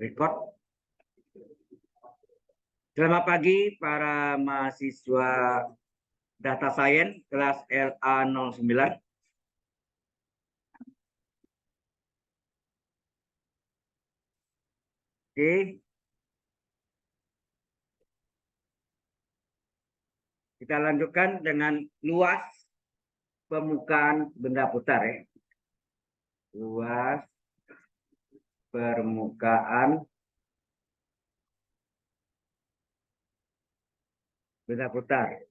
Record. Selamat pagi para mahasiswa Data Science kelas LA09. Oke. Kita lanjutkan dengan luas permukaan benda putar ya. Luas permukaan benda putar.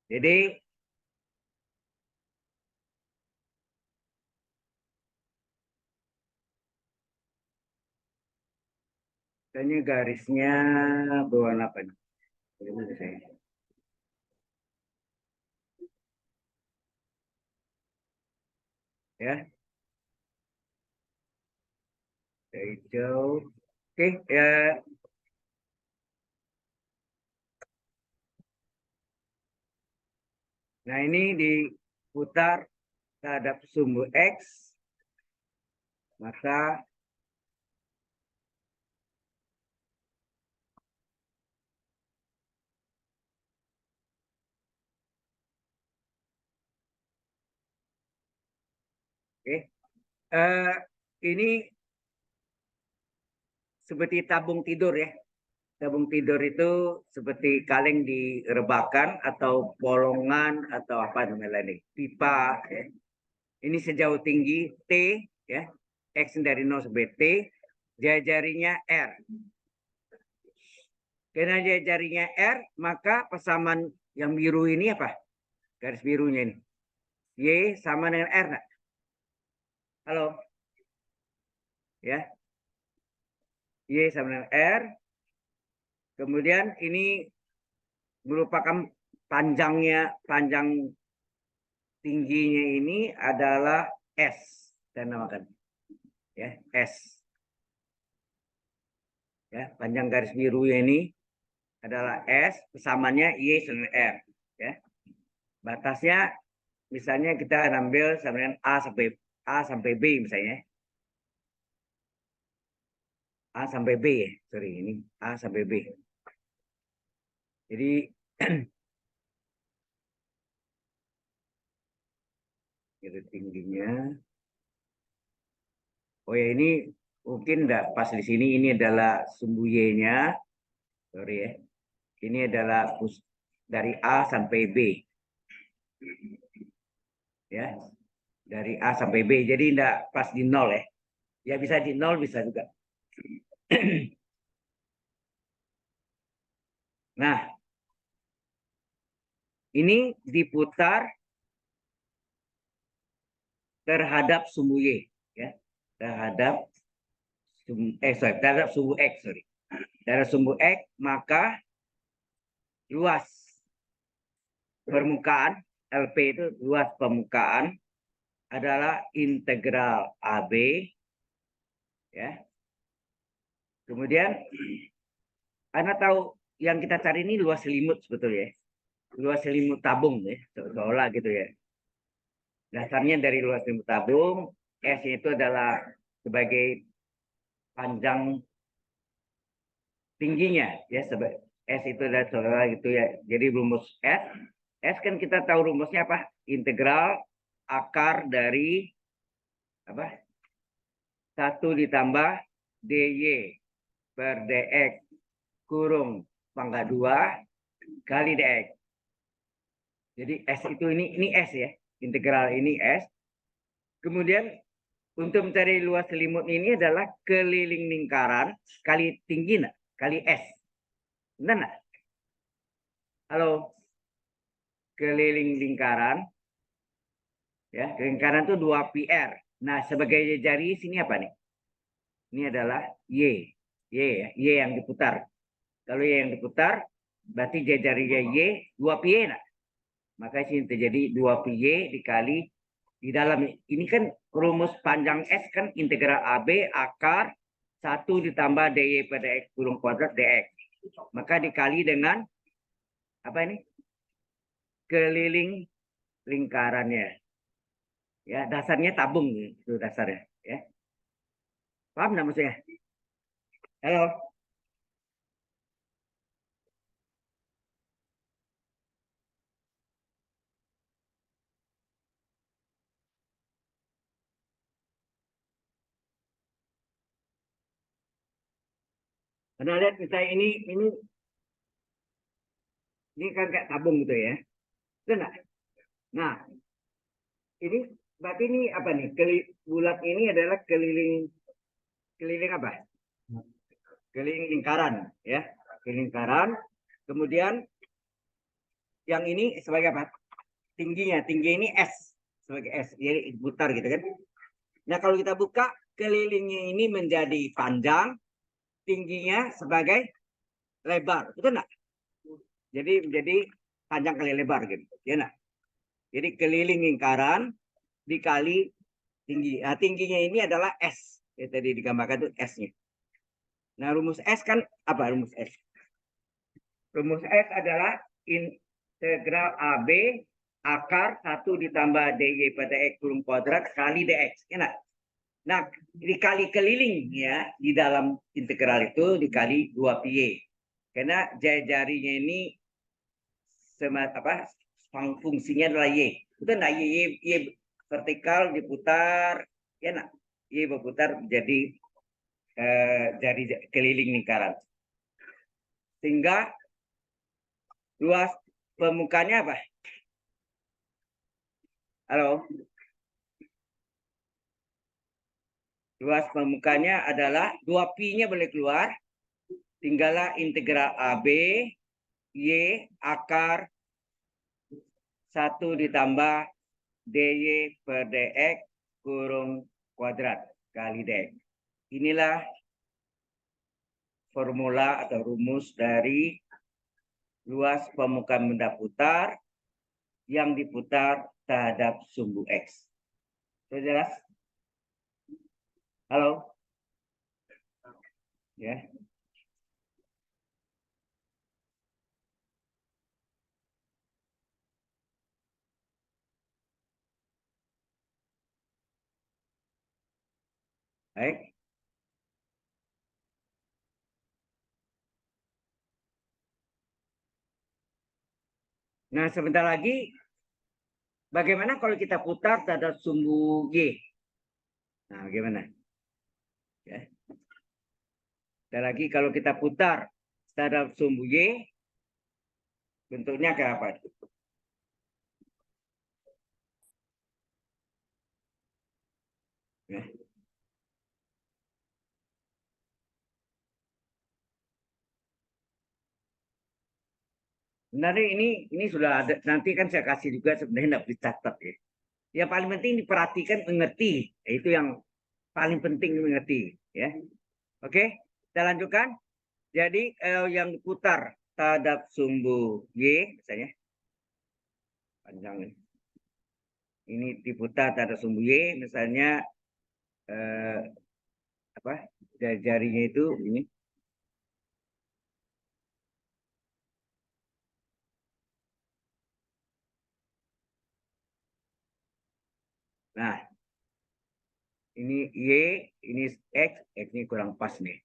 Jadi ini garisnya berwarna apa nih? Ya, hijau. Oke, ya. Nah, ini diputar terhadap sumbu X, maka ini seperti tabung tidur ya. Tabung tidur itu seperti kaleng di rebakan atau bolongan atau apa namanya ini, pipa. Ya. Ini sejauh tinggi T, ya, X dari 0 sampai T, jarinya R. Karena jarinya R, maka persamaan yang biru ini apa? Garis birunya ini. Y sama dengan R. Nah? Halo? Ya. Y sama dengan R. Kemudian ini merupakan panjang tingginya ini adalah S. Saya namakan. Ya, S. Ya, panjang garis biru ini adalah S, persamaannya Y sama R. Ya. Batasnya misalnya kita ambil sama dengan A sampai B misalnya. A sampai B ya, sorry ini A sampai B. Jadi itu tingginya. Oh ya ini mungkin enggak pas di sini, ini adalah sumbu Y-nya. Sorry ya. Ini adalah dari A sampai B. Ya. Dari A sampai B. Jadi enggak pas di 0 ya. Ya bisa di 0 bisa juga. Nah, ini diputar terhadap sumbu Y, ya. Terhadap sumbu X, sorry. Terhadap sumbu X, maka luas permukaan LP itu luas permukaan adalah integral AB, ya. Kemudian Anda tahu yang kita cari ini luas selimut sebetulnya, ya. Luas selimut tabung ya, seolah gitu ya. Dasarnya dari luas selimut tabung, S itu adalah sebagai panjang tingginya ya, S itu adalah seolah gitu ya. Jadi rumus S kan kita tahu rumusnya apa? Integral akar dari apa? 1 ditambah dy per dx kurung pangkat 2 kali dx. Jadi S itu ini S ya. Integral ini S. Kemudian untuk mencari luas selimut ini adalah keliling lingkaran kali tinggi kali S. Benar nggak? Halo. Keliling lingkaran. Ya, lingkaran itu 2πr. Nah, sebagai jari sini apa nih? Ini adalah Y. Y ya, Y yang diputar. Kalau Y yang diputar, berarti jarinya Y 2πy. Nah. Maka sini terjadi 2πy dikali di dalam ini kan rumus panjang S kan integral AB akar 1 ditambah dy pada x kurung kuadrat dx. Maka dikali dengan apa ini? Keliling lingkarannya. Ya, dasarnya tabung itu dasarnya, ya. Paham nggak maksudnya? Halo. Anda lihat misalnya ini kan kayak tabung gitu ya. Itu enggak? Nah, ini berarti ini apa nih? Bulat ini adalah keliling keliling apa? Keliling lingkaran, ya. Keliling lingkaran. Kemudian yang ini sebagai apa? Tingginya, tinggi ini S sebagai S, jadi putar gitu kan. Nah, kalau kita buka kelilingnya ini menjadi panjang, tingginya sebagai lebar, betul enggak? Jadi menjadi panjang kali lebar gitu, ya enggak? Jadi keliling lingkaran dikali tinggi. Nah, tingginya ini adalah S. Ya, tadi digambarkan itu S-nya. Nah, rumus S kan apa rumus S? Rumus S adalah integral AB akar 1 ditambah DY pada X kurung kuadrat kali DX. Ya, nah? Nah, dikali keliling ya di dalam integral itu dikali 2 pi. Karena jari-jarinya ini apa fungsinya adalah Y. Itu nah Y vertikal diputar ya nah Y berputar menjadi jari keliling lingkaran. Sehingga luas permukaannya apa? Halo. Luas permukaannya adalah 2 pi-nya boleh keluar. Tinggallah integral AB Y akar 1 ditambah DY per DX kurung kuadrat kali DX. Inilah formula atau rumus dari luas permukaan benda putar yang diputar terhadap sumbu X. Sudah jelas? Halo? Ya. Baik. Nah, sebentar lagi bagaimana kalau kita putar terhadap sumbu Y? Nah, bagaimana? Ya. Sebentar lagi kalau kita putar terhadap sumbu Y, bentuknya kayak apa? Ya. Sebenarnya ini sudah ada, nanti kan saya kasih juga sebenarnya tidak dicatat ya. Yang paling penting diperhatikan mengerti, itu yang paling penting mengerti ya. Oke, kita lanjutkan. Jadi yang diputar terhadap sumbu Y misalnya panjang ini diputar terhadap sumbu Y misalnya eh, apa jarinya itu ini. Nah, ini Y, ini X ini kurang pas nih.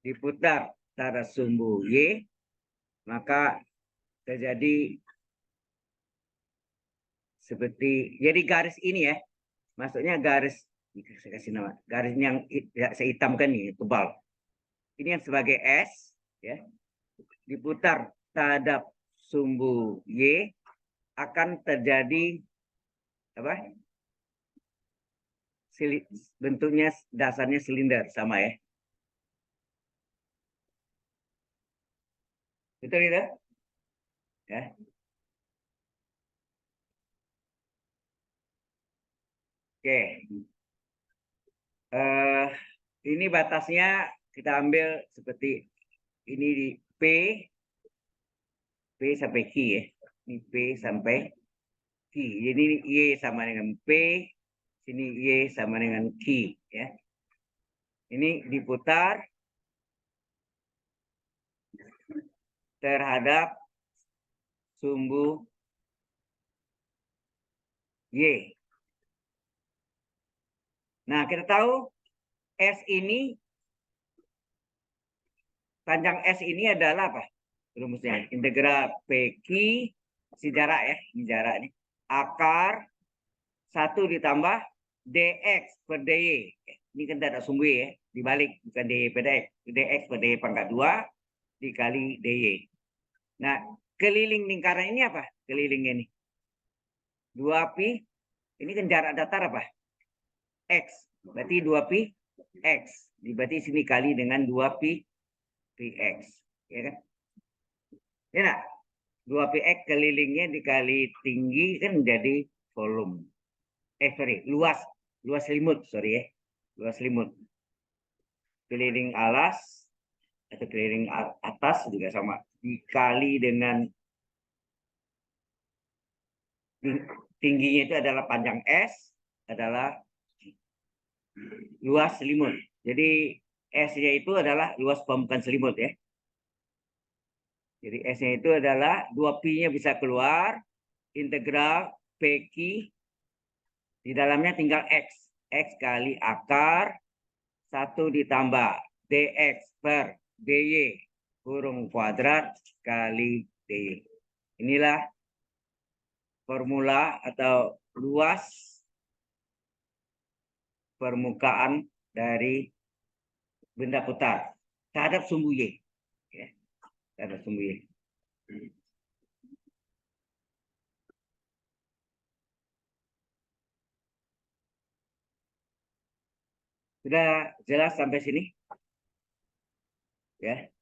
Diputar terhadap sumbu Y, maka terjadi seperti jadi garis ini ya. Maksudnya garis saya kasih nama garis yang saya hitamkan nih tebal. Ini yang sebagai S ya. Diputar terhadap sumbu Y akan terjadi apa? Bentuknya dasarnya silinder sama ya. Betul itu? Ya. Oke. Eh, ini batasnya kita ambil seperti ini di P sampai Q ya. Ini P sampai Q. Jadi Y sama dengan P, sini Y sama dengan Q ya. Ini diputar terhadap sumbu Y. Nah, kita tahu S ini, panjang S ini adalah apa? Rumusnya integral PQ, si jarak ya, ini jarak ini. Akar 1 ditambah DX per DY. Ini kan tidak ada sumbu ya, dibalik bukan DY per DX. DX per DY pangkat 2 dikali DY. Nah, keliling lingkaran ini apa? Kelilingnya ini 2pi, ini kan jarak datar apa? X, berarti 2pi X. Berarti sini kali dengan 2pi px, ya kan? Ya nah, 2px kelilingnya dikali tinggi kan menjadi volume. Sorry, luas selimut, sorry ya. Luas selimut. Keliling alas atau keliling atas juga sama. Dikali dengan tingginya itu adalah panjang S, adalah luas selimut. Jadi S-nya itu adalah luas permukaan selimut ya. Jadi S-nya itu adalah 2pi-nya bisa keluar, integral PQ, di dalamnya tinggal X. X kali akar 1 ditambah DX per DY kurung kuadrat kali DY. Inilah formula atau luas permukaan dari benda putar terhadap sumbu Y. Ya, terhadap sumbu Y. Sudah jelas sampai sini? Ya.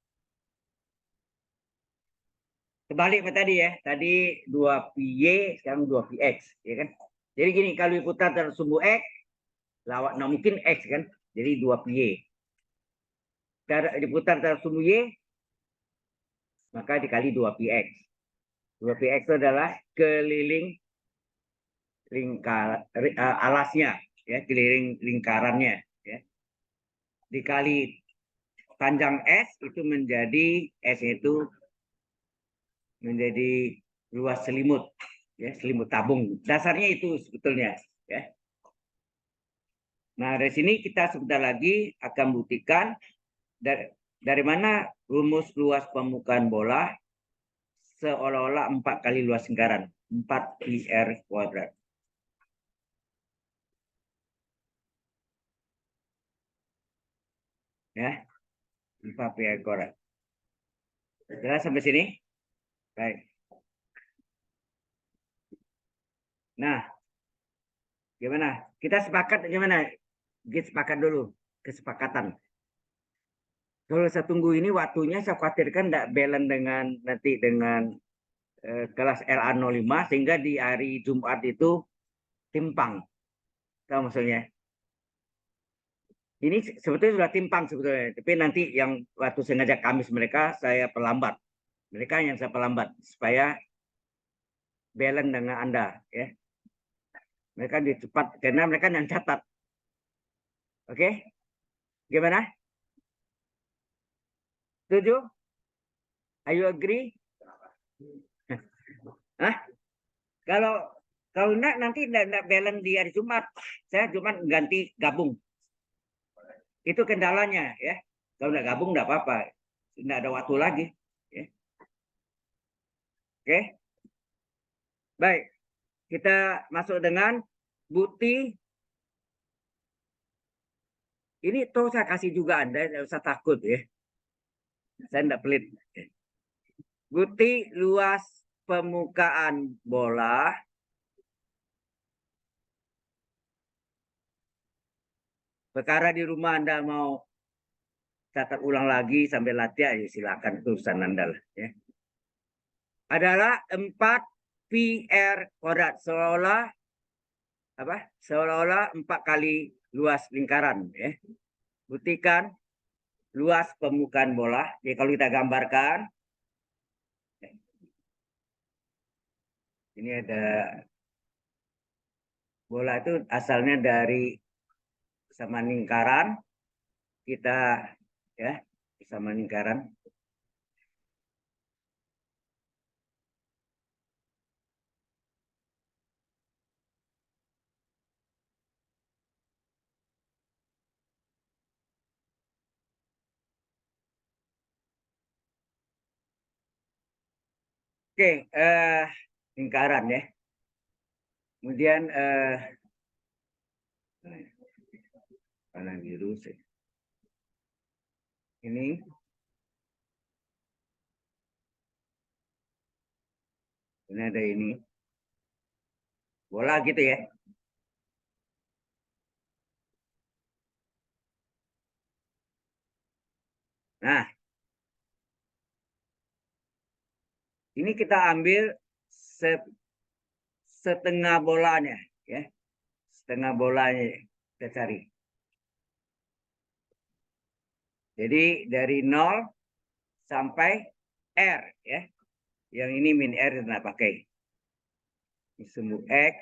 Kebalik tadi ya. Tadi 2pi sekarang 2px, ya kan? Jadi gini, kalau diputar terhadap sumbu X, lawak nah mungkin X kan? Jadi 2pi. Diputar terhadap sumbu Y, maka dikali 2px. 2px itu adalah keliling alasnya, ya, keliling lingkarannya, ya. Dikali panjang S itu menjadi S itu menjadi luas selimut, ya, selimut tabung. Dasarnya itu sebetulnya, ya. Nah, dari sini kita sebentar lagi akan buktikan dari mana rumus luas permukaan bola seolah-olah 4 kali luas lingkaran, 4πr kuadrat. Ya, 4πr kuadrat. Jelas sampai sini? Baik. Nah, gimana? Kita sepakat gimana? Kita sepakat dulu. Kesepakatan. Kalau saya tunggu ini waktunya saya khawatirkan tidak balance dengan nanti dengan kelas LA05 sehingga di hari Jumat itu timpang. Tahu maksudnya? Ini sebetulnya sudah timpang sebetulnya. Tapi nanti yang waktu saya ngajak Kamis mereka saya perlambat. Mereka yang saya perlambat supaya balance dengan Anda, ya. Mereka cepat karena mereka yang catat. Oke? Gimana? Setuju? Are you agree? Hah? Kalau enggak nanti enggak balance di hari Jumat. Saya cuma ganti gabung. Itu kendalanya ya. Kalau enggak gabung enggak apa-apa. Enggak ada waktu lagi. Ya. Oke? Baik. Kita masuk dengan bukti. Ini tuh saya kasih juga Anda, tidak usah takut ya. Saya enggak pelit. Bukti luas permukaan bola perkara di rumah Anda mau catat ulang lagi sampai latihan ya silakan, itu urusan Anda lah ya. Adalah 4πr kuadrat, seolah-olah apa? Seolah-olah 4 kali luas lingkaran ya. Buktikan luas permukaan bola. Jadi kalau kita gambarkan ini ada bola itu asalnya dari persamaan lingkaran kita ya, persamaan lingkaran. Oke, lingkaran ya. Kemudian warna biru sih. Ini ada ini bola gitu ya. Nah, ini kita ambil setengah bolanya ya. Setengah bolanya kita cari. Jadi dari 0 sampai R ya. Yang ini min R tidak pakai. Sumbu X,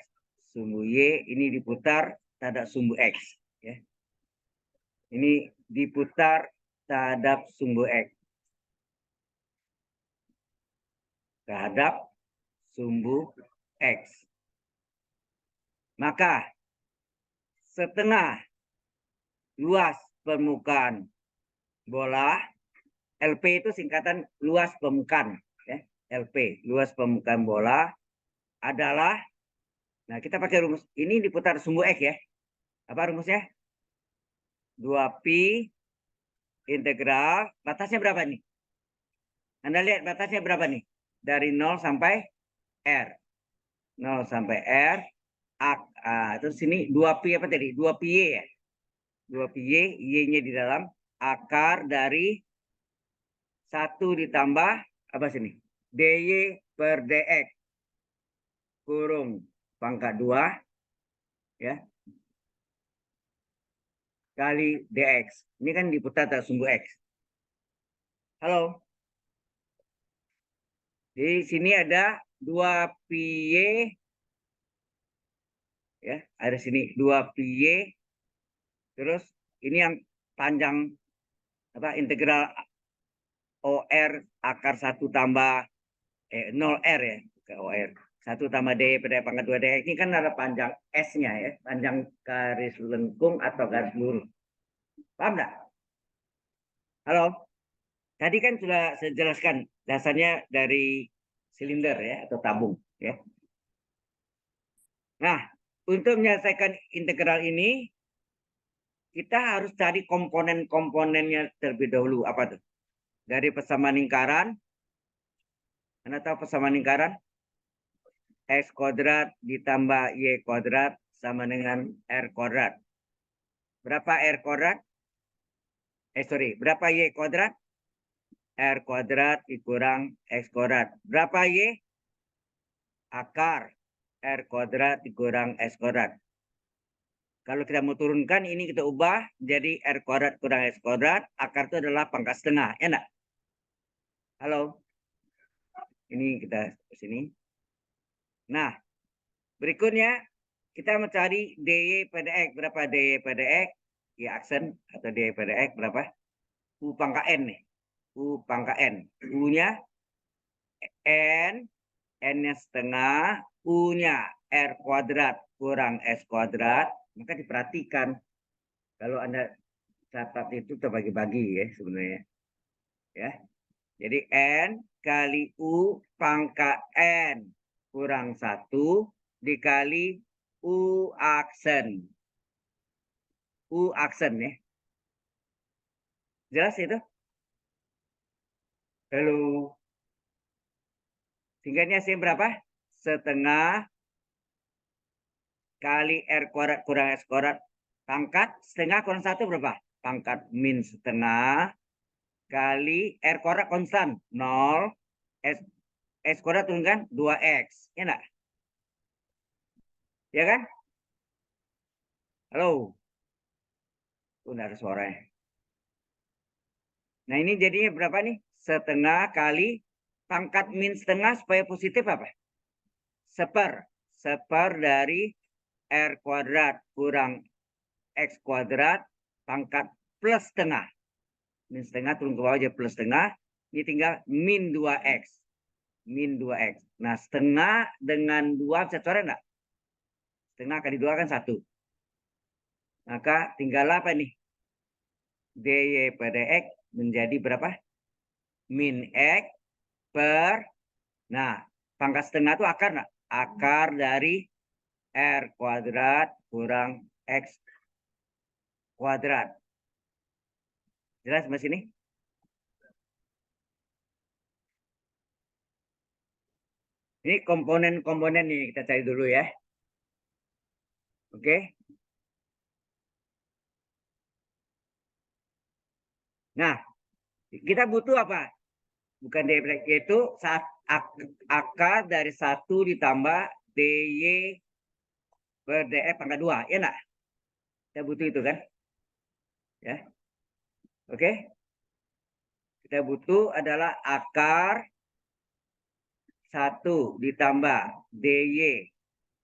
sumbu Y ini diputar terhadap sumbu X ya. Ini diputar terhadap sumbu X. Terhadap sumbu X. Maka setengah luas permukaan bola, LP itu singkatan luas permukaan ya. LP, luas permukaan bola adalah, nah kita pakai rumus ini diputar sumbu X ya. Apa rumusnya? 2pi integral, batasnya berapa nih? Anda lihat batasnya berapa nih? Dari 0 sampai R. 0 sampai R. Terus sini 2pi apa tadi? 2pi Y ya. 2pi Y, Y-nya di dalam akar dari 1 ditambah apa sini? DY per DX kurung pangkat 2 ya kali DX. Ini kan diputar atas sumbu X. Halo. Di sini ada 2pi Y ya, ada sini 2pi Y. Terus ini yang panjang apa integral OR akar 1 tambah 0R ya, ke OR. 1 tambah D pada pangkat 2 D. Ini kan ada panjang S-nya ya, panjang garis lengkung atau garis lurus. Paham enggak? Halo? Tadi kan sudah saya jelaskan dasarnya dari silinder ya atau tabung ya. Nah, untuk menyelesaikan integral ini kita harus cari komponen-komponennya terlebih dahulu. Apa tuh? Dari persamaan lingkaran. Anda tahu persamaan lingkaran? X kuadrat ditambah Y kuadrat sama dengan R kuadrat. Berapa R kuadrat? Berapa Y kuadrat? R kuadrat dikurang X kuadrat. Berapa Y? Akar R kuadrat dikurang X kuadrat. Kalau kita mau turunkan, ini kita ubah jadi R kuadrat kurang X kuadrat. Akar itu adalah pangkat setengah. Ya enggak? Halo? Ini kita ke sini. Nah, berikutnya kita mencari DY pada X. Berapa DY pada X? Ya, aksen atau DY pada X berapa? U pangkat N nih. U pangkat N. U-nya N. N-nya setengah. U-nya R kuadrat kurang S kuadrat. Maka diperhatikan. Kalau Anda catat itu terbagi-bagi ya sebenarnya. Ya. Jadi N kali U pangkat N kurang 1 dikali U aksen. U aksen ya. Jelas itu? Halo. Singkatnya sih berapa? Setengah kali R kuadrat kurang S kuadrat. Pangkat setengah kurang 1 berapa? Pangkat min setengah kali R kuadrat konstan 0. S kuadrat turunkan 2X. Ya enggak? Ya kan? Halo. Udah ada suaranya. Nah ini jadinya berapa nih? Setengah kali pangkat min setengah supaya positif apa? Seper. Seper dari R kuadrat kurang X kuadrat pangkat plus setengah. Min setengah turun ke bawah aja plus setengah. Ini tinggal min 2X. Min 2X. Nah, setengah dengan 2 bisa coret enggak? Setengah kali 2 kan 1. Maka tinggal apa nih? dy per dx menjadi berapa? Min X per, nah, pangkat setengah itu akar enggak? Akar dari R kuadrat kurang X kuadrat. Jelas mas ini? Ini komponen-komponen nih kita cari dulu ya. Oke. Nah, kita butuh apa? Bukan dy yaitu akar dari 1 ditambah dy per dx pangkat 2. Ya enggak? Kita butuh itu kan? Ya. Oke. Kita butuh adalah akar 1 ditambah dy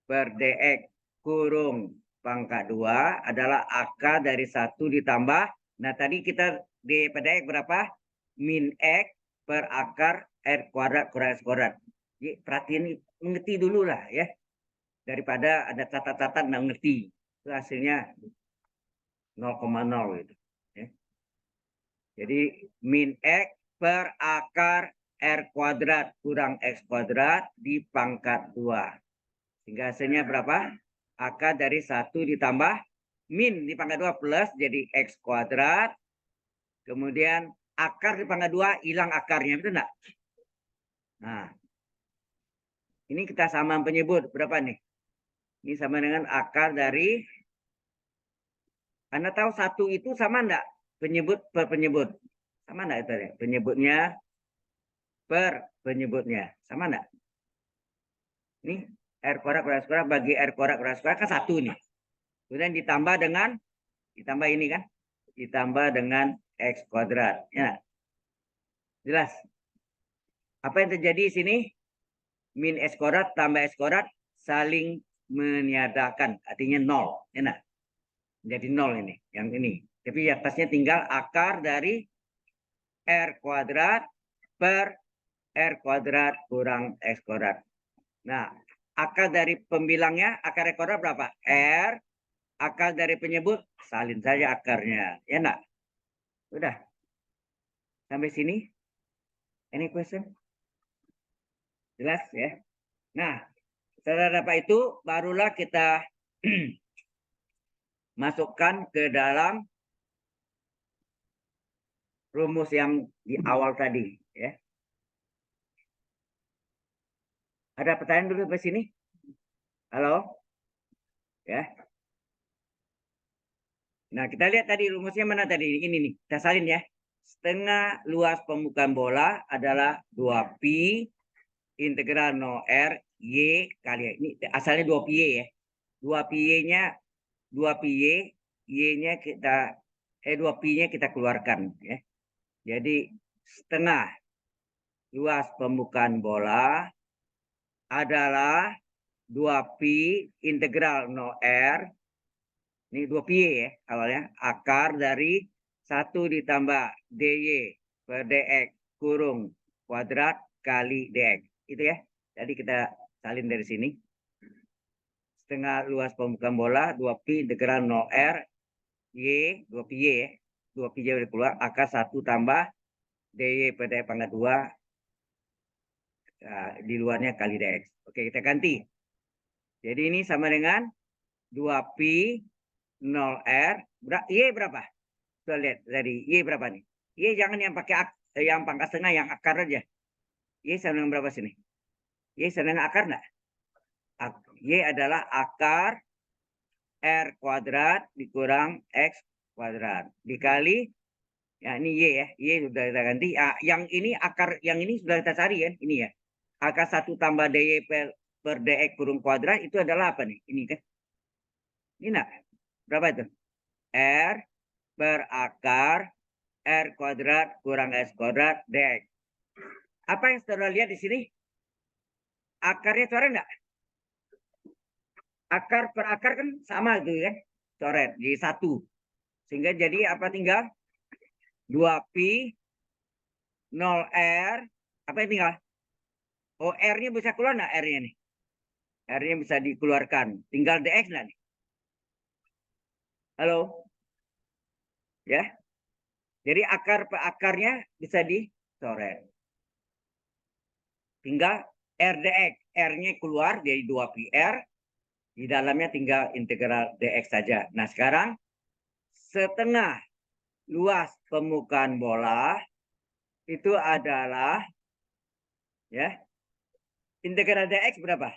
per dx kurung pangkat 2 adalah akar dari 1 ditambah, nah tadi kita dy per dx berapa? Min x per akar r kuadrat kurang x kuadrat. Jadi perhatian, mengerti dulu lah ya. Daripada ada catat-catat nggak ngerti. Itu hasilnya 0,0 gitu. Ya. Jadi min x per akar r kuadrat kurang x kuadrat di pangkat 2. Sehingga hasilnya berapa? Akar dari 1 ditambah min di pangkat 2 plus jadi x kuadrat. Kemudian akar di pangkat 2 hilang akarnya, betul enggak? Nah, ini kita sama penyebut berapa nih? Ini sama dengan akar dari, Anda tahu 1 itu sama enggak? Penyebut per penyebut. Sama enggak itu ya? Penyebutnya per penyebutnya. Sama enggak? Ini R kuadrat per R kuadrat bagi R kuadrat per R kuadrat kan 1 nih. Kemudian ditambah ini kan? Ditambah dengan X kuadrat. Ya. Jelas? Apa yang terjadi di sini? Min X kuadrat tambah X kuadrat saling meniadakan. Artinya 0. Enak. Jadi 0 ini. Yang ini. Tapi atasnya tinggal akar dari R kuadrat per R kuadrat kurang X kuadrat. Nah, akar dari pembilangnya, akar R kuadrat berapa? R. Akar dari penyebut, salin saja akarnya. Ya enggak? Udah. Sampai sini? Any question? Jelas ya? Nah, setelah dapat itu, barulah kita masukkan ke dalam rumus yang di awal tadi. Ya. Ada pertanyaan dulu sampai sini? Halo? Ya. Nah, kita lihat tadi rumusnya mana tadi? Ini nih, kita salin ya. Setengah luas permukaan bola adalah 2pi integral 0 R Y kali, ini asalnya 2pi Y ya. 2pi Y-nya 2pi Y, Y-nya kita 2pi-nya kita keluarkan ya. Jadi setengah luas permukaan bola adalah 2pi integral 0 R. Ini 2pi Y ya awalnya. Akar dari 1 ditambah dy per dx kurung kuadrat kali dx. Itu ya. Jadi kita salin dari sini. Setengah luas permukaan bola 2pi integral 0 R y 2pi Y ya. 2pi Y udah keluar. Akar 1 tambah dy per dx pangkat 2 di luarnya kali dx. Oke, kita ganti. Jadi ini sama dengan 2pi 0R. Y berapa? Kita lihat dari Y berapa nih? Y jangan yang pakai yang pangkat setengah, yang akar aja. Y sama dengan berapa sini? Y sama dengan akar enggak? Y adalah akar R kuadrat dikurang X kuadrat. Dikali, ya ini Y ya. Y sudah kita ganti. Yang ini akar, yang ini sudah kita cari ya. Ini ya. Akar 1 tambah dy per dx kurung kuadrat itu adalah apa nih? Ini kan. Ini enggak? Berapa itu? R per akar R kuadrat kurang S kuadrat dx. Apa yang saudara lihat di sini? Akarnya coret enggak? Akar per akar kan sama itu kan. coret jadi 1. Sehingga jadi apa tinggal? 2pi 0R. Apa yang tinggal? Oh, R-nya bisa keluar nggak R-nya nih? R-nya bisa dikeluarkan. Tinggal dx nggak nih? Halo? Ya. Jadi akarnya bisa dicoret. Tinggal R dx. R-nya keluar jadi 2pi R. Di dalamnya tinggal integral dx saja. Nah, sekarang setengah luas permukaan bola itu adalah ya integral dx berapa?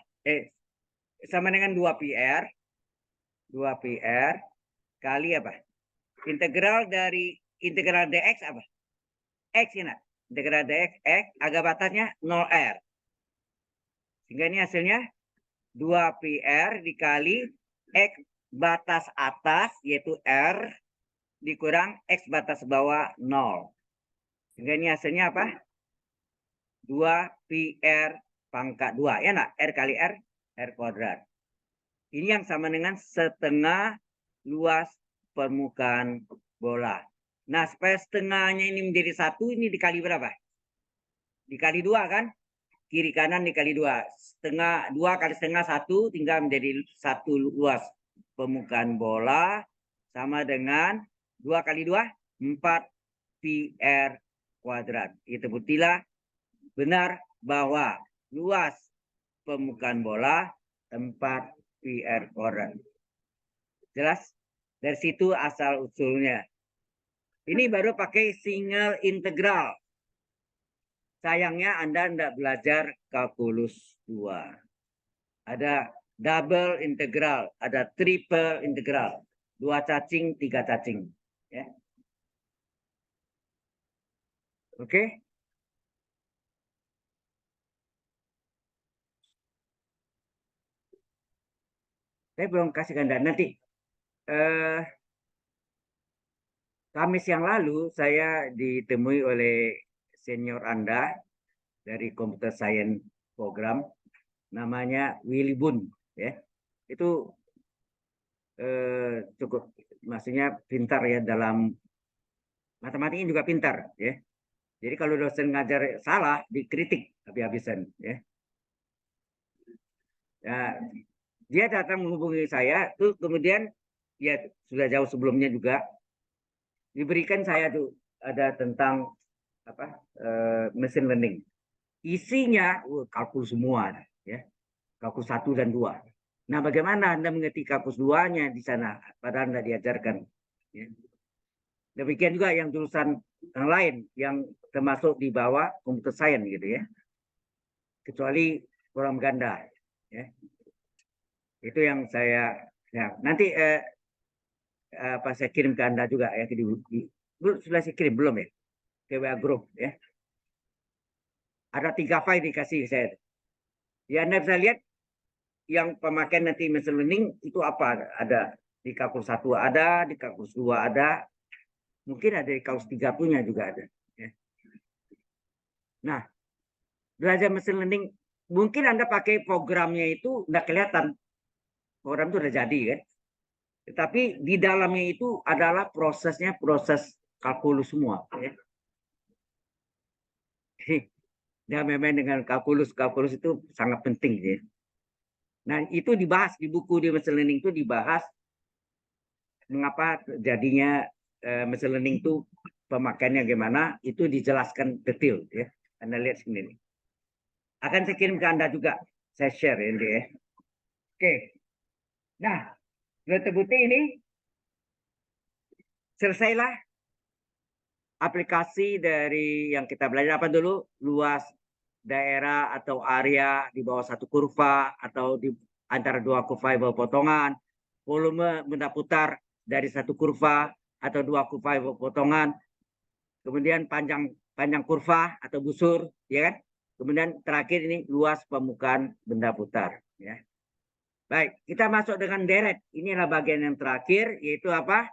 Sama dengan 2pi R. 2pi R kali apa? Integral dari integral dx apa? X ini. Integral dx X agak batasnya 0R. Sehingga ini hasilnya 2pi R dikali X batas atas yaitu R dikurang X batas bawah 0. Sehingga ini hasilnya apa? 2pi R pangkat 2. Ya enggak? R kali R, R kuadrat. Ini yang sama dengan setengah luas permukaan bola. Nah, supaya setengahnya ini menjadi 1, ini dikali berapa? Dikali 2 kan? Kiri kanan dikali 2. Setengah 2 kali setengah 1 tinggal menjadi 1 luas permukaan bola sama dengan 2 kali 2 4pi R kuadrat. Itu buktilah benar bahwa luas permukaan bola 4pi R kuadrat. Jelas? Dari situ asal usulnya. Ini baru pakai single integral. Sayangnya Anda tidak belajar kalkulus 2. Ada double integral, ada triple integral. 2 cacing, 3 cacing. Ya. Oke? Saya belum kasih Anda. Nanti Kamis yang lalu saya ditemui oleh senior Anda dari Computer Science program namanya Willy Boon, ya. Itu cukup maksudnya pintar ya dalam matematika juga pintar, ya. Jadi kalau dosen ngajar salah dikritik habis-habisan, ya. Ya, dia datang menghubungi saya tuh kemudian ya sudah jauh sebelumnya juga diberikan saya tuh ada tentang apa mesin learning. Isinya kalkulus semua, ya. Kalkulus 1 dan 2. Nah, bagaimana Anda mengerti kalkulus 2-nya di sana padahal Anda diajarkan, ya. Demikian juga yang jurusan yang lain yang termasuk di bawah computer science gitu, ya. Kecuali program ganda, ya. Itu yang saya ya nanti apa saya kirim ke Anda juga ya sudah saya kirim belum ya ke WA group, ya. Ada 3 file dikasih saya. Ya, Anda bisa lihat yang pemakaian nanti machine learning itu apa? Ada di kalkulus 1 ada, di kalkulus 2 ada, mungkin ada di kalkulus 3 punya juga ada. Ya. Nah, belajar machine learning, mungkin Anda pakai programnya itu nggak kelihatan. Program itu udah jadi kan. Tetapi di dalamnya itu adalah prosesnya proses kalkulus semua. Ya. Ya, memang dengan kalkulus itu sangat penting. Ya. Nah, itu dibahas di buku di machine learning itu dibahas mengapa jadinya machine learning itu pemakaiannya gimana, itu dijelaskan detail, ya. Anda lihat sini. Akan saya kirim ke Anda juga. Saya share ini, ya. Oke. Nah, sudah terbukti ini selesailah aplikasi dari yang kita belajar apa dulu? Luas daerah atau area di bawah satu kurva atau di antara 2 kurva yang berpotongan, volume benda putar dari satu kurva atau 2 kurva yang berpotongan, kemudian panjang kurva atau busur, ya kan? Kemudian terakhir ini luas permukaan benda putar, ya. Baik, kita masuk dengan deret. Inilah bagian yang terakhir, yaitu apa?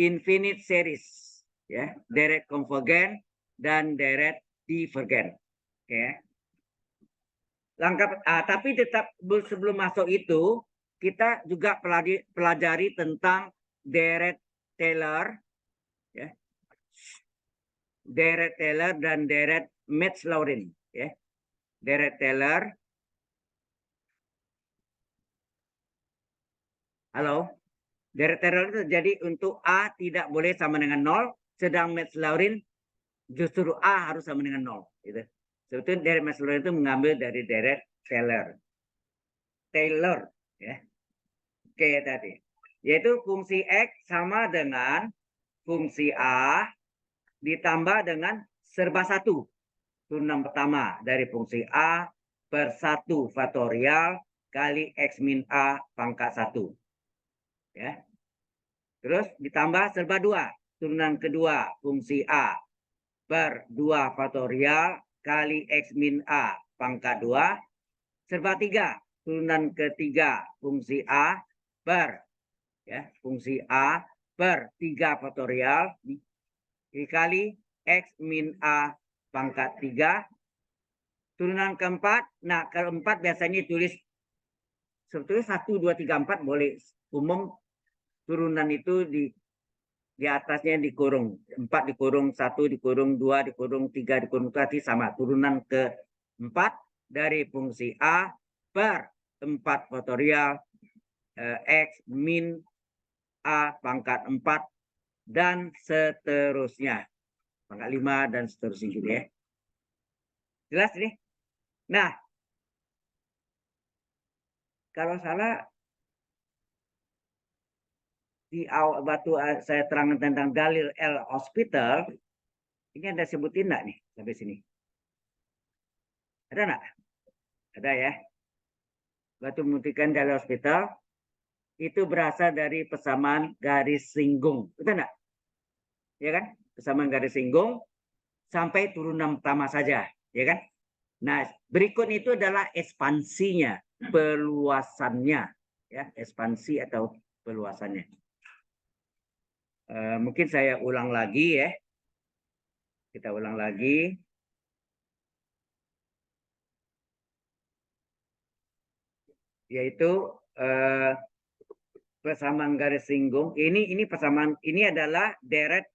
Infinite series, ya. Deret konvergen dan deret divergen. Oke. Tapi tetap sebelum masuk itu, kita juga pelajari tentang Deret-Taylor, ya. Deret-Taylor dan Deret-Maclaurin, ya. Deret-Taylor. Halo. Deret-Taylor itu jadi untuk A tidak boleh sama dengan 0, sedang Maclaurin justru A harus sama dengan 0. Gitu. Sebetulnya Deret-Maclaurin itu mengambil dari Deret-Taylor. Taylor, ya. Oke tadi. Yaitu fungsi X sama dengan fungsi A ditambah dengan serba 1. Turunan pertama dari fungsi A per 1 faktorial kali X min A pangkat 1. Ya. Terus ditambah serba 2. Turunan kedua fungsi A per 2 faktorial kali X min A pangkat 2. Serba 3. Turunan ketiga fungsi A per, ya, fungsi A per 3 faktorial dikali X min A pangkat 3. Turunan keempat, nah keempat biasanya tulis sebetulnya 1, 2, 3, 4 boleh. Umum turunan itu di atasnya dikurung. 4 dikurung 1, dikurung 2, dikurung 3, dikurung 4, sama. Turunan keempat dari fungsi A per 4 faktorial X min A pangkat 4 dan seterusnya. Pangkat 5 dan seterusnya gitu ya. Jelas ini? Nah, kalau salah di waktu saya terangkan tentang dalil L Hospital, ini ada sebutin enggak nih sampai sini? Ada enggak? Ada ya. Waktu membuktikan dalil Hospital itu berasal dari persamaan garis singgung. Betul enggak? Ya kan? Persamaan garis singgung sampai turunan pertama saja, ya kan? Nah, berikut itu adalah ekspansinya, peluasannya, ya, ekspansi atau peluasannya. Mungkin saya ulang lagi ya. Kita ulang lagi. Yaitu persamaan garis singgung. Ini persamaan, ini adalah deret.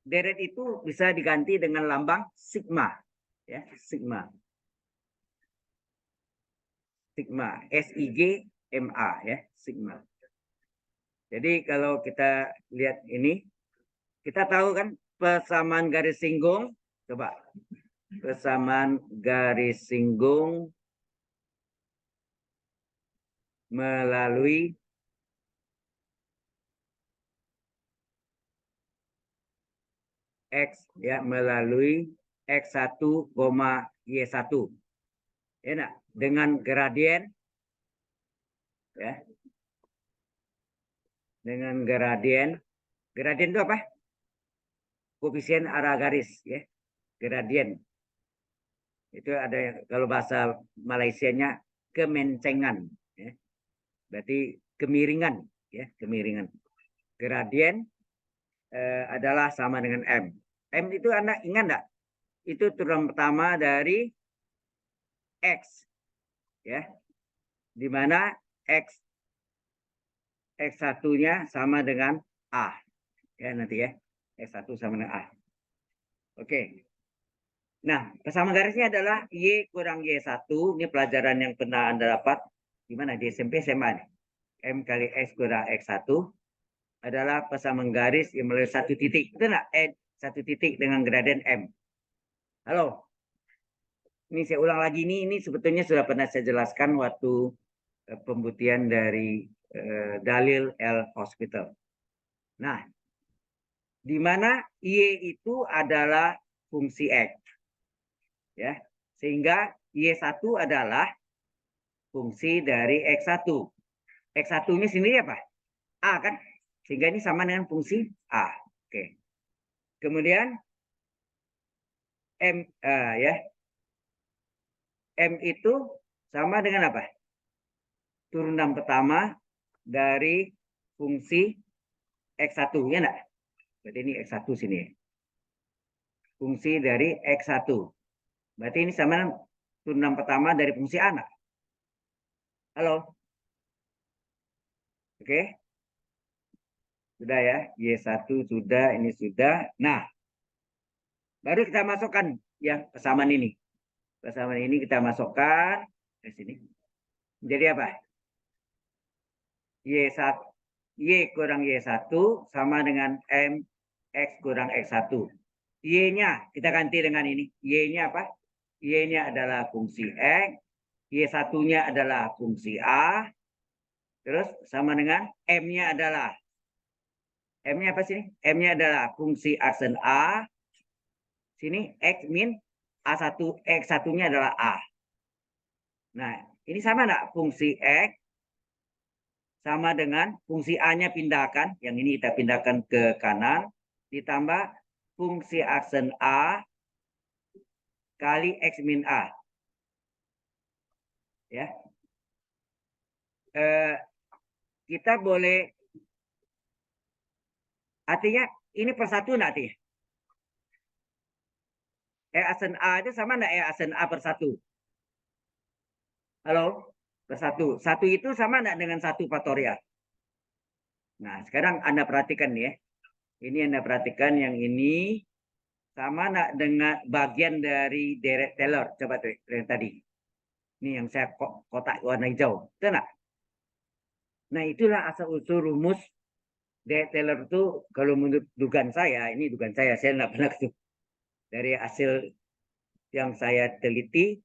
Deret itu bisa diganti dengan lambang sigma, ya, sigma. Sigma, SIGMA, ya, sigma. Jadi kalau kita lihat ini, kita tahu kan persamaan garis singgung. Coba persamaan garis singgung melalui X, ya, melalui X1, Y1. Ya, nah, dengan gradien, ya. Dengan gradien. Gradien itu apa? Koefisien arah garis, ya. Gradien. Itu ada kalau bahasa Malaysianya kemencengan, ya. Berarti kemiringan, ya, kemiringan. Gradien adalah sama dengan M. M itu Anda ingat enggak? Itu turunan pertama dari X, ya. Di mana X1-nya sama dengan A. Ya, nanti ya. X1 sama dengan A. Oke. Nah, persamaan garisnya adalah Y kurang Y1. Ini pelajaran yang pernah Anda dapat. Gimana? Di SMP, SMA nih. M kali X kurang X1 adalah persamaan garis yang melalui satu titik. Betul nggak? Satu titik dengan gradien M. Halo? Ini saya ulang lagi. Ini sebetulnya sudah pernah saya jelaskan waktu pembuktian dari dalil L Hospital. Nah, di mana Y itu adalah fungsi X. Ya, sehingga Y1 adalah fungsi dari X1. X1 ini sendiri apa? A kan? Sehingga ini sama dengan fungsi A. Oke. Kemudian M, ya. M itu sama dengan apa? Turunan pertama dari fungsi X1, ya enggak? Berarti ini X1 sini. Fungsi dari X1. Berarti ini sama dengan turunan pertama dari fungsi A. Halo? Oke. Sudah ya. Y1 sudah, ini sudah. Nah, baru kita masukkan ya persamaan ini. Persamaan ini kita masukkan ke sini. Jadi apa? Y1, Y kurang Y1 sama dengan MX kurang X1. Y-nya kita ganti dengan ini. Y-nya apa? Y-nya adalah fungsi X. Y1-nya adalah fungsi A. Terus sama dengan M-nya adalah. M-nya apa sih? M-nya adalah fungsi aksen A. Sini X min A1. X1-nya adalah A. Nah, ini sama enggak? Fungsi X sama dengan fungsi A-nya pindahkan. Yang ini kita pindahkan ke kanan. Ditambah fungsi aksen A kali X min A. Ya. Kita boleh, artinya ini persatu nanti. Aksen A itu sama enggak aksen A persatu? Halo? Persatu. Satu itu sama enggak dengan 1 faktorial? Nah, sekarang Anda perhatikan ya. Ini Anda perhatikan yang ini sama enggak dengan bagian dari deret Taylor? Coba tuh yang tadi. Ini yang saya kotak warna hijau. Itu enggak? Nah, itulah asal usul rumus deret Taylor itu kalau menurut dugaan saya, ini dugaan saya enggak pernah ketemu. Dari hasil yang saya teliti,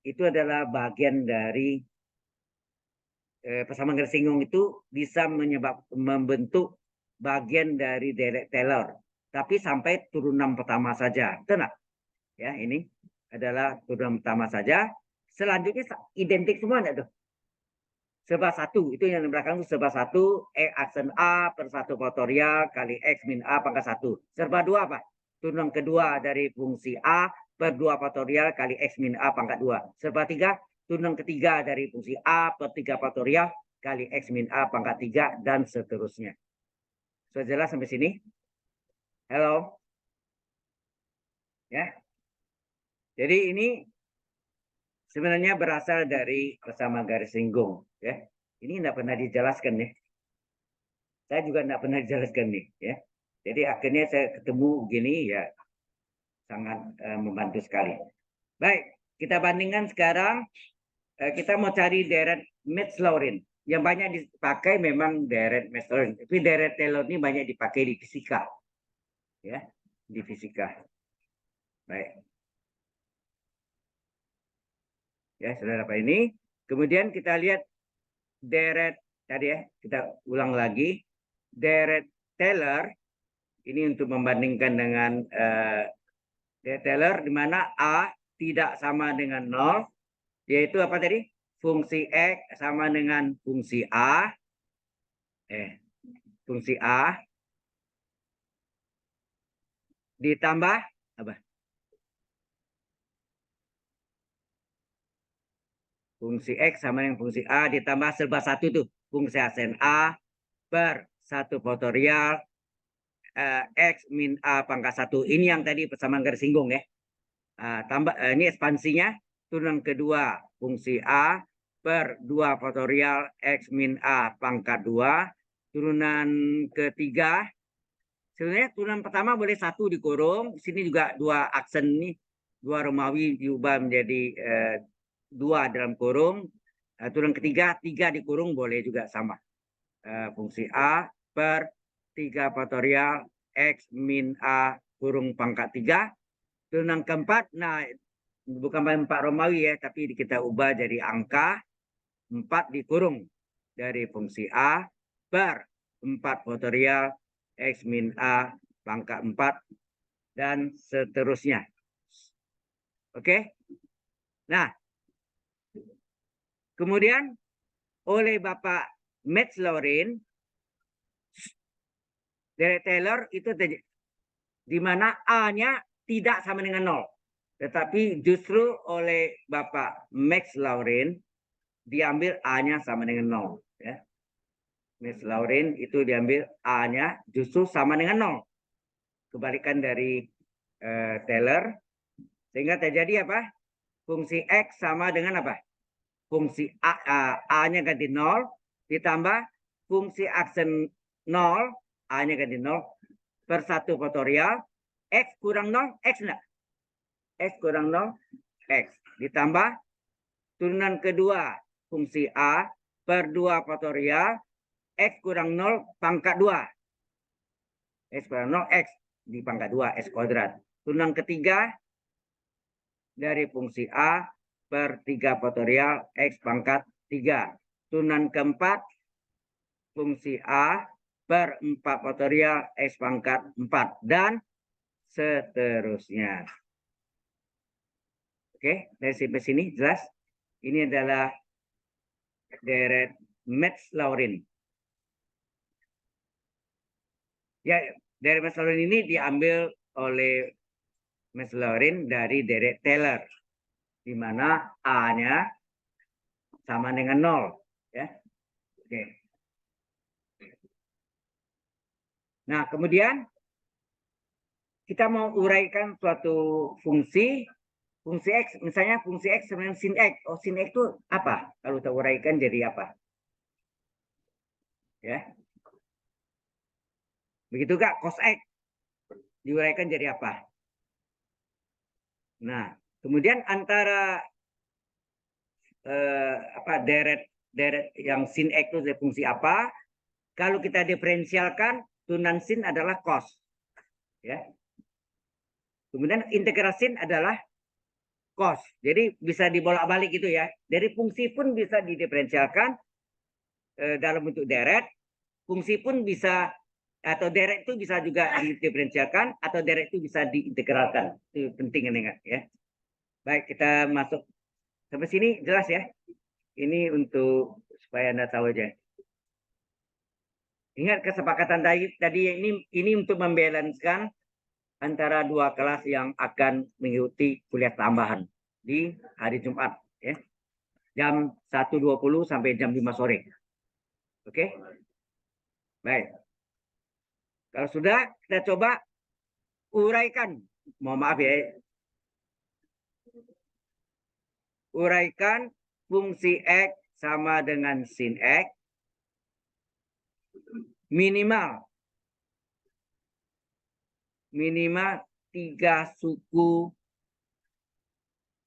itu adalah bagian dari persamaan garis singgung itu bisa membentuk bagian dari deret Taylor. Tapi sampai turunan pertama saja. Betul nggak? Ya, ini adalah turunan pertama saja. Selanjutnya identik semua enggak tuh? Serba satu. Itu yang di belakang itu serba satu. Aksen A per 1 faktorial kali X min A pangkat 1. Serba dua apa? Turunan kedua dari fungsi A per 2 faktorial kali X min A pangkat 2. Serba tiga. Turunan ketiga dari fungsi A per 3 faktorial kali X min A pangkat 3 dan seterusnya. Sudah jelas sampai sini? Halo? Ya. Jadi ini sebenarnya berasal dari persamaan garis singgung. Ya. Ini tidak pernah dijelaskan ya. Saya juga tidak pernah dijelaskan nih. Ya. Jadi akhirnya saya ketemu begini ya sangat membantu sekali. Baik, kita bandingkan sekarang. Kita mau cari deret Metz-Lawrence. Yang banyak dipakai memang deret Metz-Lawrence. Tapi deret Taylor ini banyak dipakai di fisika. Ya, di fisika. Baik. Ya, sudah dapat ini. Kemudian kita lihat deret tadi ya, kita ulang lagi. Deret Taylor ini untuk membandingkan dengan deret Taylor di mana A tidak sama dengan 0, yaitu apa tadi? Fungsi X sama dengan fungsi A. Fungsi A ditambah apa? Fungsi X sama dengan fungsi A ditambah serba satu tuh. Fungsi aksen A per 1 faktorial X min A pangkat 1. Ini yang tadi persamaan garis singgung ya. Tambah ini ekspansinya. Turunan kedua fungsi A per 2 faktorial X min A pangkat 2. Turunan ketiga. Sebenarnya turunan pertama boleh 1 dikurung. Sini juga 2 aksen ini. 2 Romawi diubah menjadi 2 dalam kurung. Turunan ketiga 3 dikurung boleh juga sama. Fungsi A per 3 faktorial X min A kurung pangkat 3. Turunan keempat, nah bukan 4 Romawi ya, tapi kita ubah jadi angka 4 dikurung dari fungsi A per 4 faktorial X min A pangkat 4 dan seterusnya. Oke. Nah, kemudian oleh Bapak Metz-Lawrence, deret Taylor itu di mana A-nya tidak sama dengan 0. Tetapi justru oleh Bapak Metz-Lawrence diambil A-nya sama dengan 0. Ya. Metz-Lawrence itu diambil A-nya justru sama dengan 0. Kebalikan dari Taylor. Sehingga terjadi apa? Fungsi X sama dengan apa? Fungsi A-nya ganti 0. ditambah fungsi aksen 0, A-nya ganti 0, per 1 faktorial, X kurang 0, X enggak? X kurang 0, X. Ditambah turunan kedua fungsi A per 2 faktorial, X kurang 0 pangkat 2. X kurang 0, X di pangkat 2, X kuadrat. Turunan ketiga dari fungsi A per 3 faktorial, X pangkat 3. Turunan keempat fungsi A per 4 faktorial, X pangkat 4. Dan seterusnya. Oke, dari sini jelas. Ini adalah deret Metz-Laurin. Ya, deret Metz-Laurin ini diambil oleh Metz-Laurin dari deret Taylor, di mana A-nya sama dengan 0. Ya. Oke. Nah, kemudian kita mau uraikan suatu fungsi X, misalnya fungsi X sama dengan sin X. Oh, sin X itu apa? Kalau kita uraikan jadi apa? Ya. Begitu Kak, cos X diuraikan jadi apa? Nah, kemudian antara deret yang sin X itu fungsi apa? Kalau kita diferensialkan, turunan sin adalah cos. Ya. Kemudian integral sin adalah cos. Jadi bisa dibolak-balik gitu ya. Dari fungsi pun bisa didiferensialkan dalam bentuk deret. Fungsi pun bisa, atau deret itu bisa juga didiferensialkan, atau deret itu bisa diintegralkan. Itu penting ingat ya. Baik, kita masuk sampai sini jelas ya. Ini untuk supaya Anda tahu aja. Ingat kesepakatan tadi ini untuk membalanskan antara dua kelas yang akan mengikuti kuliah tambahan di hari Jumat ya. Jam 1.20 sampai jam 5 sore. Oke? Baik. Kalau sudah, kita coba uraikan. Mohon maaf ya. Uraikan fungsi X sama dengan sin X minimal 3 suku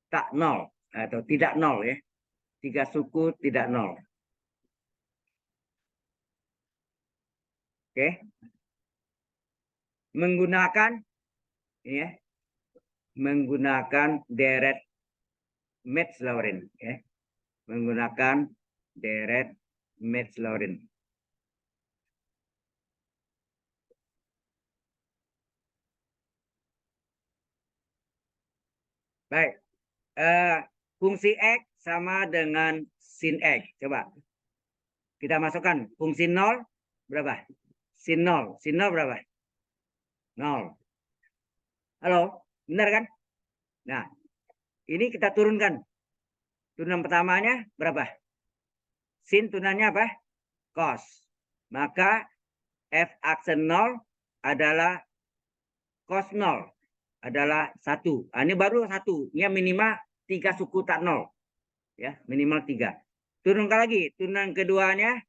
tak 0 atau tidak 0 ya. 3 suku tidak 0. Oke. Menggunakan ya. Menggunakan deret Metz-Laurin ya. Menggunakan deret Metz-Laurin. Baik. Fungsi X sama dengan sin X. Coba. Kita masukkan fungsi 0 berapa? Sin 0. Sin 0 berapa? 0. Halo? Benar kan? Nah, ini kita turunkan. Turunan pertamanya berapa? Sin turunannya apa? Cos. Maka F aksen 0 adalah cos 0. Adalah 1. Nah, ini baru 1. Ini minimal 3 suku tak 0. Ya, minimal 3. Turunkan lagi. Turunan keduanya,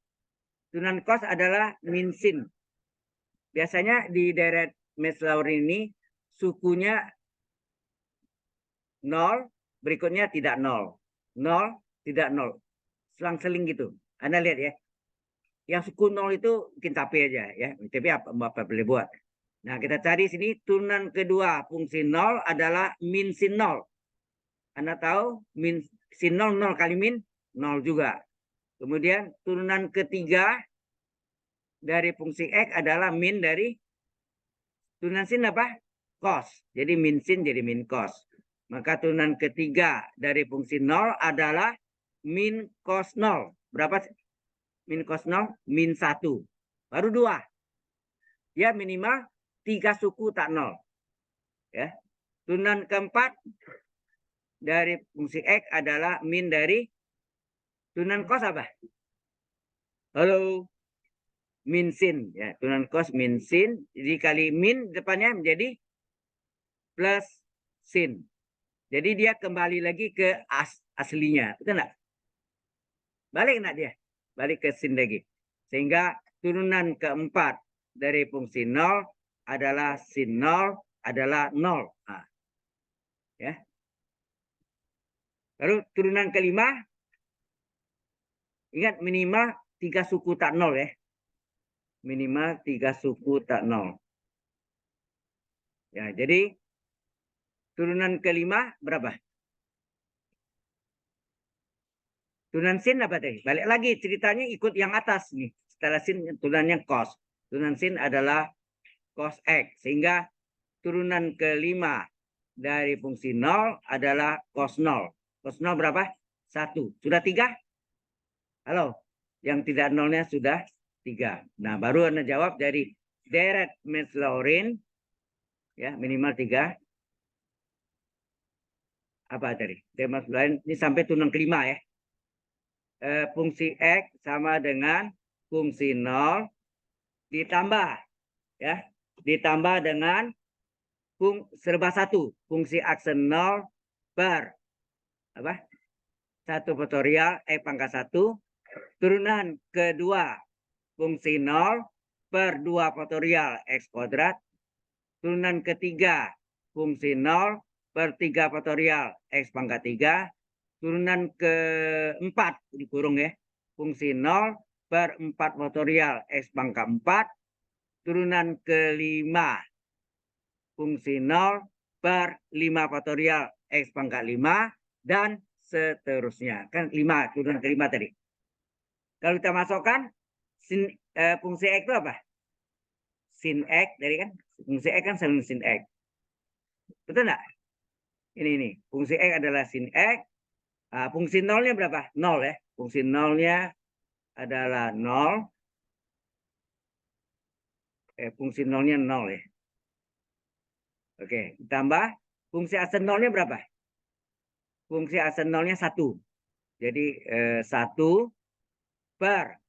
turunan cos adalah min sin. Biasanya di deret Metz-Laurin ini sukunya 0, berikutnya tidak 0. 0, tidak 0. Selang-seling gitu. Anda lihat ya. Yang suku 0 itu mungkin tapi aja ya. Tapi apa boleh buat. Nah, kita cari sini turunan kedua fungsi 0 adalah min sin 0. Anda tahu min sin 0, 0 kali min 0 juga. Kemudian turunan ketiga dari fungsi X adalah min dari turunan sin apa? Cos. Jadi min sin jadi min cos. Maka turunan ketiga dari fungsi 0 adalah min cos 0. Berapa? Min cos 0? Min 1. Baru 2. Ya minimal 3 suku tak 0. Ya. Turunan keempat dari fungsi X adalah min dari turunan cos apa? Halo? Min sin. Ya, turunan cos min sin. Jadi kali min depannya menjadi plus sin. Jadi dia kembali lagi ke aslinya. Betul enggak? Balik enggak dia? balik ke sin lagi. Sehingga turunan keempat dari fungsi 0 adalah sin 0 adalah 0. Nah, ya. Lalu turunan kelima, ingat minimal 3 suku tak 0 ya. Minimal 3 suku tak 0. Ya, jadi turunan kelima berapa? Turunan sin apa tadi? Balik lagi ceritanya ikut yang atas nih. Setelah sin turunannya cos. Turunan sin adalah cos X. Sehingga turunan kelima dari fungsi 0 adalah cos 0. Cos 0 berapa? 1. Sudah 3? Halo? Yang tidak nolnya sudah 3. Nah, baru Anda jawab dari deret Maclaurin. Ya, minimal 3. Apa tadi? Deret Maclaurin ini sampai turunan kelima ya. Fungsi X sama dengan fungsi 0 ditambah ya, ditambah dengan serba 1 fungsi aksen 0 per apa? 1 faktorial X pangkat 1 turunan kedua fungsi 0 per 2 faktorial X kuadrat turunan ketiga fungsi 0 per 3 faktorial X pangkat 3 turunan keempat dikurung ya fungsi 0 per 4 faktorial X pangkat 4 turunan kelima fungsi 0 per 5 faktorial X pangkat 5 dan seterusnya. Kan 5 turunan kelima tadi. Kalau kita masukkan fungsi X itu apa? Sin X dari kan fungsi X kan sama sin X. Betul enggak? Ini fungsi X adalah sin X. Fungsi nolnya berapa? 0 ya. Fungsi nolnya adalah 0. Fungsi nolnya 0 ya. Oke, ditambah fungsi aksen nolnya berapa? Fungsi aksen nolnya 1. Jadi 1 per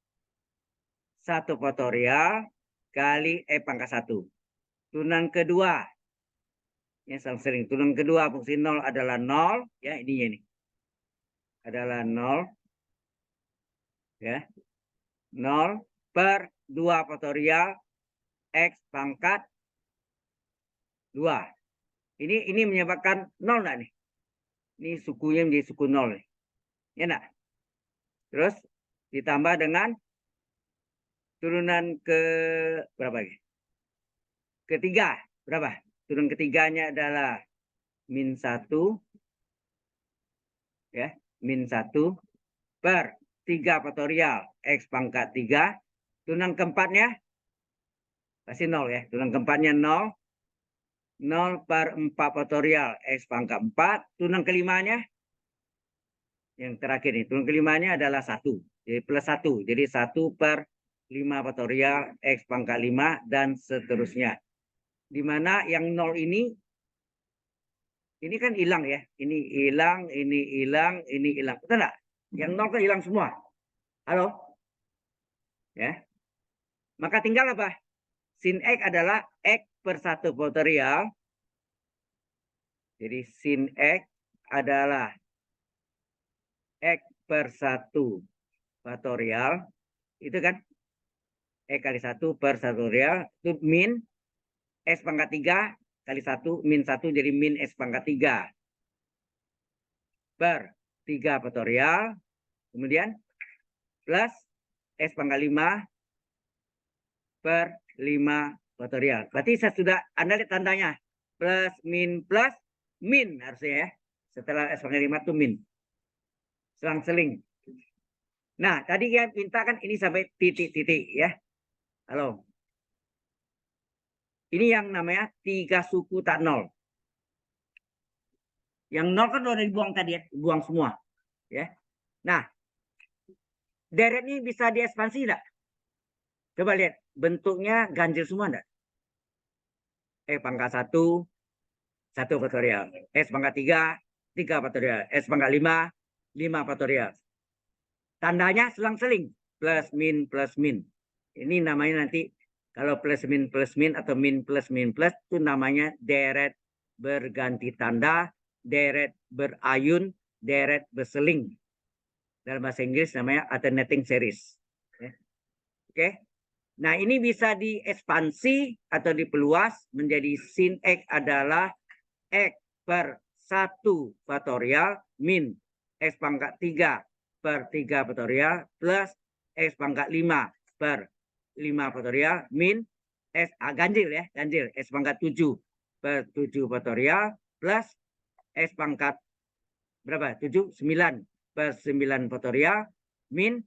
1 faktorial kali pangkat 1. Turunan kedua. Ya, sering. Turunan kedua fungsi 0 adalah 0. Ya, ininya ini. Adalah 0. Ya. 0 per 2 faktorial X pangkat 2. Ini menyebabkan 0 enggak nih? Ini sukunya menjadi suku 0 nih. Ya enggak? Terus ditambah dengan turunan ke berapa lagi? Ketiga, berapa? Turunan ketiganya adalah min 1 ya, min 1 per 3 faktorial X pangkat 3. Turunan keempatnya pasti 0 ya. Turunan keempatnya 0. 0 per 4 faktorial X pangkat 4. Turunan kelimanya yang terakhir nih. Turunan kelimanya adalah 1. Jadi plus 1. Jadi 1 per 5 faktorial X pangkat 5 dan seterusnya. Di mana yang 0 ini kan hilang ya. Ini hilang, ini hilang, ini hilang. Betul enggak? Yang 0 kan hilang semua. Halo? Ya. Maka tinggal apa? Sin X adalah X per 1 faktorial. Jadi sin X adalah X per 1 faktorial. Itu kan? X kali 1 per 1 faktorial. Itu min X pangkat 3 kali 1. Min 1 jadi min X pangkat 3. Per 3 faktorial. Kemudian plus X pangkat 5 per 5 faktorial. Berarti saya sudah, Anda lihat tandanya. Plus, min harusnya ya. Setelah S pangkat 5 itu min. Selang-seling. Nah, tadi ya minta kan ini sampai titik-titik ya. Halo. Ini yang namanya 3 suku tak 0. Yang 0 kan udah dibuang tadi ya. Dibuang semua. Ya. Nah, deret ini bisa diekspansi enggak? Coba lihat. Bentuknya ganjil semua enggak? Pangkat 1, 1 faktorial. S pangkat 3, 3 faktorial. S pangkat 5, 5 faktorial. Tandanya selang-seling. Plus, min, plus, min. Ini namanya nanti kalau plus, min, atau min, plus, itu namanya deret berganti tanda, deret berayun, deret berseling. Dalam bahasa Inggris namanya alternating series. Ya. Oke. Nah, ini bisa diekspansi atau diperluas menjadi sin X adalah X per 1 faktorial min X pangkat 3 per 3 faktorial plus X pangkat 5 per 5 faktorial min X ganjil ya, ganjil X pangkat 7 per 7 faktorial plus X pangkat berapa? 7, 9 per 9 faktorial min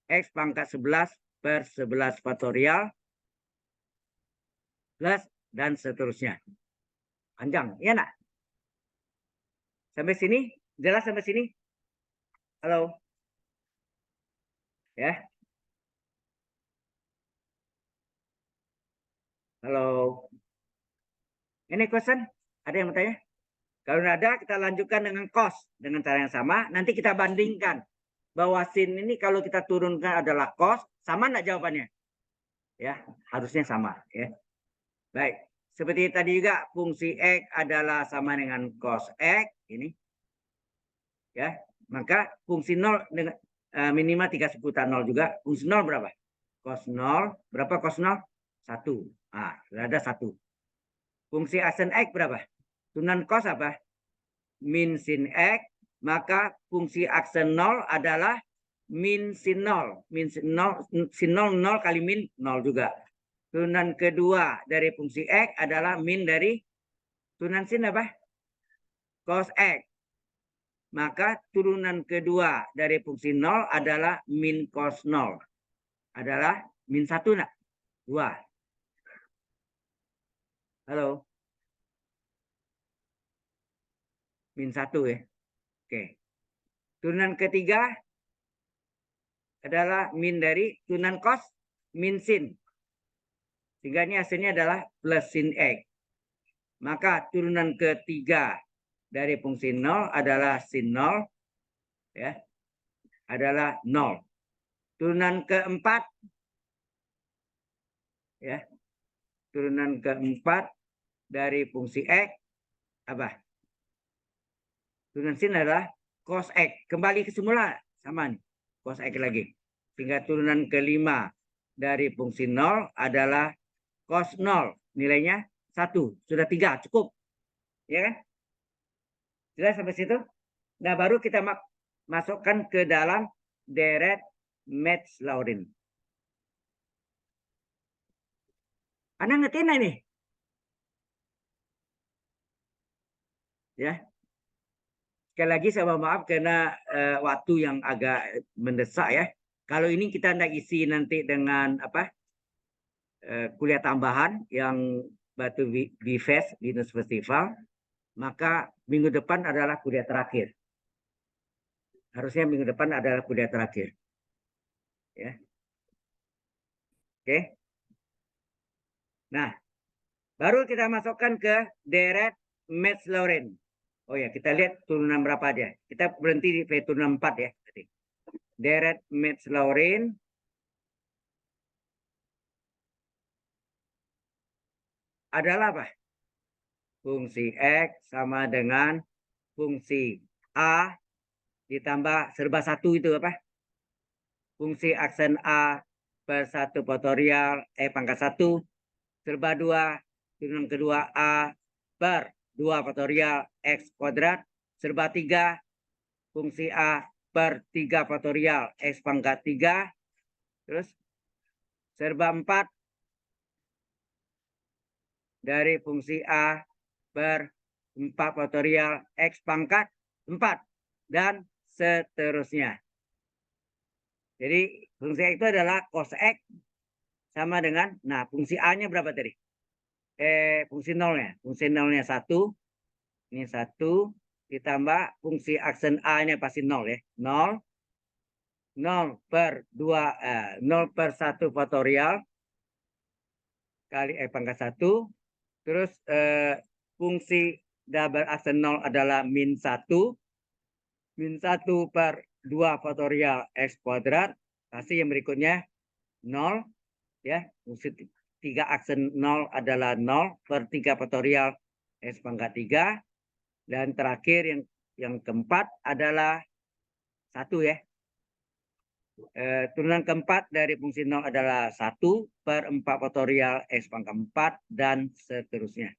X pangkat 11 per 11 faktorial plus dan seterusnya. Panjang, ya nak? Sampai sini? Jelas sampai sini? Halo? Ya? Halo? Ini question? Ada yang mau tanya? Kalau ada, kita lanjutkan dengan cos. Dengan cara yang sama. Nanti kita bandingkan. Bahwa sin ini kalau kita turunkan adalah cos. Sama enggak jawabannya? Ya, harusnya sama. Ya. Baik. Seperti tadi juga, fungsi X adalah sama dengan cos X. Ini. Ya. Maka fungsi 0 dengan minimal 3 seputar 0 juga. Fungsi 0 berapa? Cos 0. Berapa cos 0? 1. Nah, sudah ada 1. Fungsi aksen X berapa? Turunan cos apa? Min sin X. Maka fungsi aksen 0 adalah min sin 0. Min sin 0, sin 0, 0 kali min 0 juga. Turunan kedua dari fungsi X adalah min dari turunan sin apa? Cos X. Maka turunan kedua dari fungsi 0 adalah min cos 0. Adalah min 1 nak? 2. Halo? Min 1 ya. Oke. Turunan ketiga adalah min dari turunan cos min sin. Sehingga ini hasilnya adalah plus sin X. Maka turunan ketiga dari fungsi 0 adalah sin 0. Ya, adalah 0. Turunan keempat. Ya, turunan keempat dari fungsi X. Apa? Turunan sin adalah cos X. Kembali ke semula. Sama nih. Cos X lagi. Sehingga turunan kelima dari fungsi 0 adalah cos 0. Nilainya 1. Sudah 3. Cukup. Ya kan? Jelas sampai situ? Nah, baru kita masukkan ke dalam deret Metz-Laurin. Anda ngerti ini? Ya. Sekali lagi saya mohon maaf karena waktu yang agak mendesak ya. Kalau ini kita hendak isi nanti dengan apa? Kuliah tambahan yang Batu Bifest Linux Festival, maka minggu depan adalah kuliah terakhir. Harusnya minggu depan adalah kuliah terakhir. Ya. Oke. Nah, baru kita masukkan ke deret Metz-Laurin. Oh ya, kita lihat turunan berapa aja. Kita berhenti di turunan 4 ya. Deret Metz-Laurin adalah apa? Fungsi X sama dengan fungsi A ditambah serba 1 itu apa? Fungsi aksen A per 1 faktorial pangkat 1 serba 2 turunan kedua A per 2 faktorial X kuadrat serba 3 fungsi A per 3 faktorial X pangkat 3 terus serba 4 dari fungsi A per 4 faktorial X pangkat 4 dan seterusnya. Jadi fungsi X itu adalah cos X sama dengan, nah fungsi A-nya berapa tadi? Fungsi 0-nya. Fungsi 0-nya 1. Ini 1 ditambah fungsi aksen A-nya pasti 0 ya. 0. 0 per 2, 0 per 1 faktorial kali pangkat 1. Terus fungsi double aksen 0 adalah min 1. Min 1 per 2 faktorial X kuadrat. Pasti yang berikutnya 0. Ya, fungsi 3 aksen 0 adalah 0 per 3 faktorial X pangkat 3. Dan terakhir yang keempat adalah 1 ya. turunan keempat dari fungsi 0 adalah 1/4 faktorial X pangkat 4 dan seterusnya.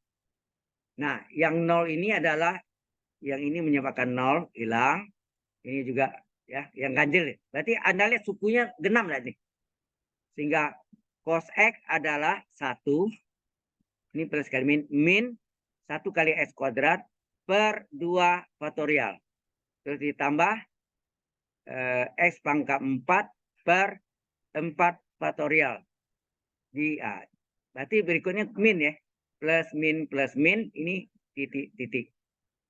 Nah, yang 0 ini adalah yang ini menyebabkan 0 hilang. Ini juga ya yang ganjil. Berarti Anda lihat sukunya genap nih. Sehingga cos X adalah 1. Ini plus kali min 1 kali X kuadrat per 2 faktorial. Terus ditambah X pangkat 4 per 4 faktorial. Berarti berikutnya min ya. Plus min ini titik.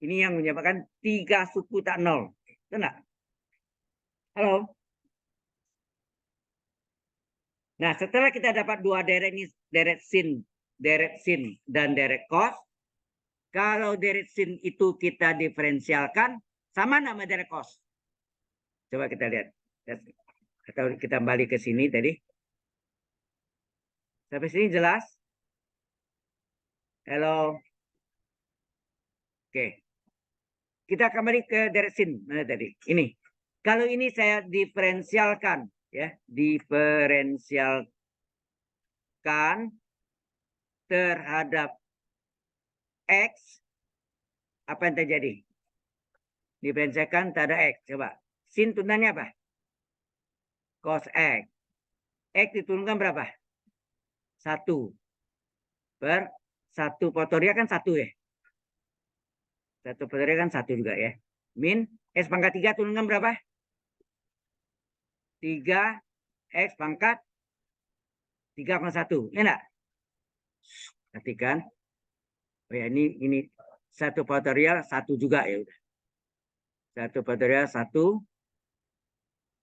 Ini yang menyebabkan 3 suku tak 0. Betul enggak? Halo? Nah, setelah kita dapat dua deret ini, deret sin dan deret cos. Kalau deret sin itu kita diferensialkan, sama nama deret cos. Coba kita lihat. Atau kita balik ke sini tadi. Sampai sini jelas? Halo? Oke. Kita kembali ke deret sin. Mana tadi? Ini. Kalau ini saya diferensialkan. Ya, diferensialkan terhadap X. Apa yang terjadi? Diferensialkan terhadap X. Coba. Sin tunanya apa? Cos X. X diturunkan berapa? 1 per 1 faktorial kan 1 ya. 1 faktorial kan 1 juga ya. Min X pangkat 3 turunkan berapa? 3 X pangkat 3,1. Ya enggak? Perhatikan. Oh ya, ini 1 faktorial 1 juga ya udah. 1 faktorial 1.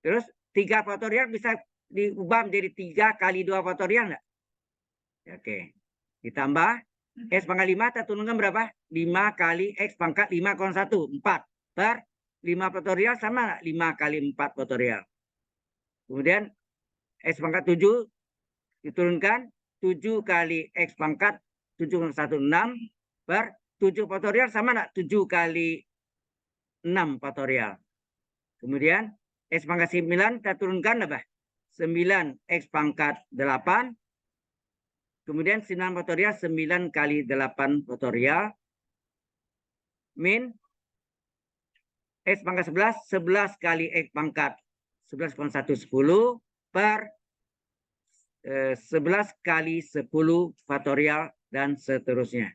Terus 3 faktorial bisa diubah menjadi 3 kali 2 faktorial enggak? Oke. Ditambah X pangkat 5 kita turunkan berapa? 5 kali X pangkat 5,1. 4 per 5 faktorial sama 5 kali 4 faktorial. Kemudian X pangkat 7 diturunkan 7 kali X pangkat 7,16 per 7 faktorial sama enggak? 7 kali 6 faktorial. Kemudian X pangkat 9 kita turunkan apa? 9 X pangkat 8. Kemudian 9 faktorial 9 kali 8 faktorial. Min X pangkat 11. 11 kali X pangkat 11,110 per 11 kali 10 faktorial dan seterusnya.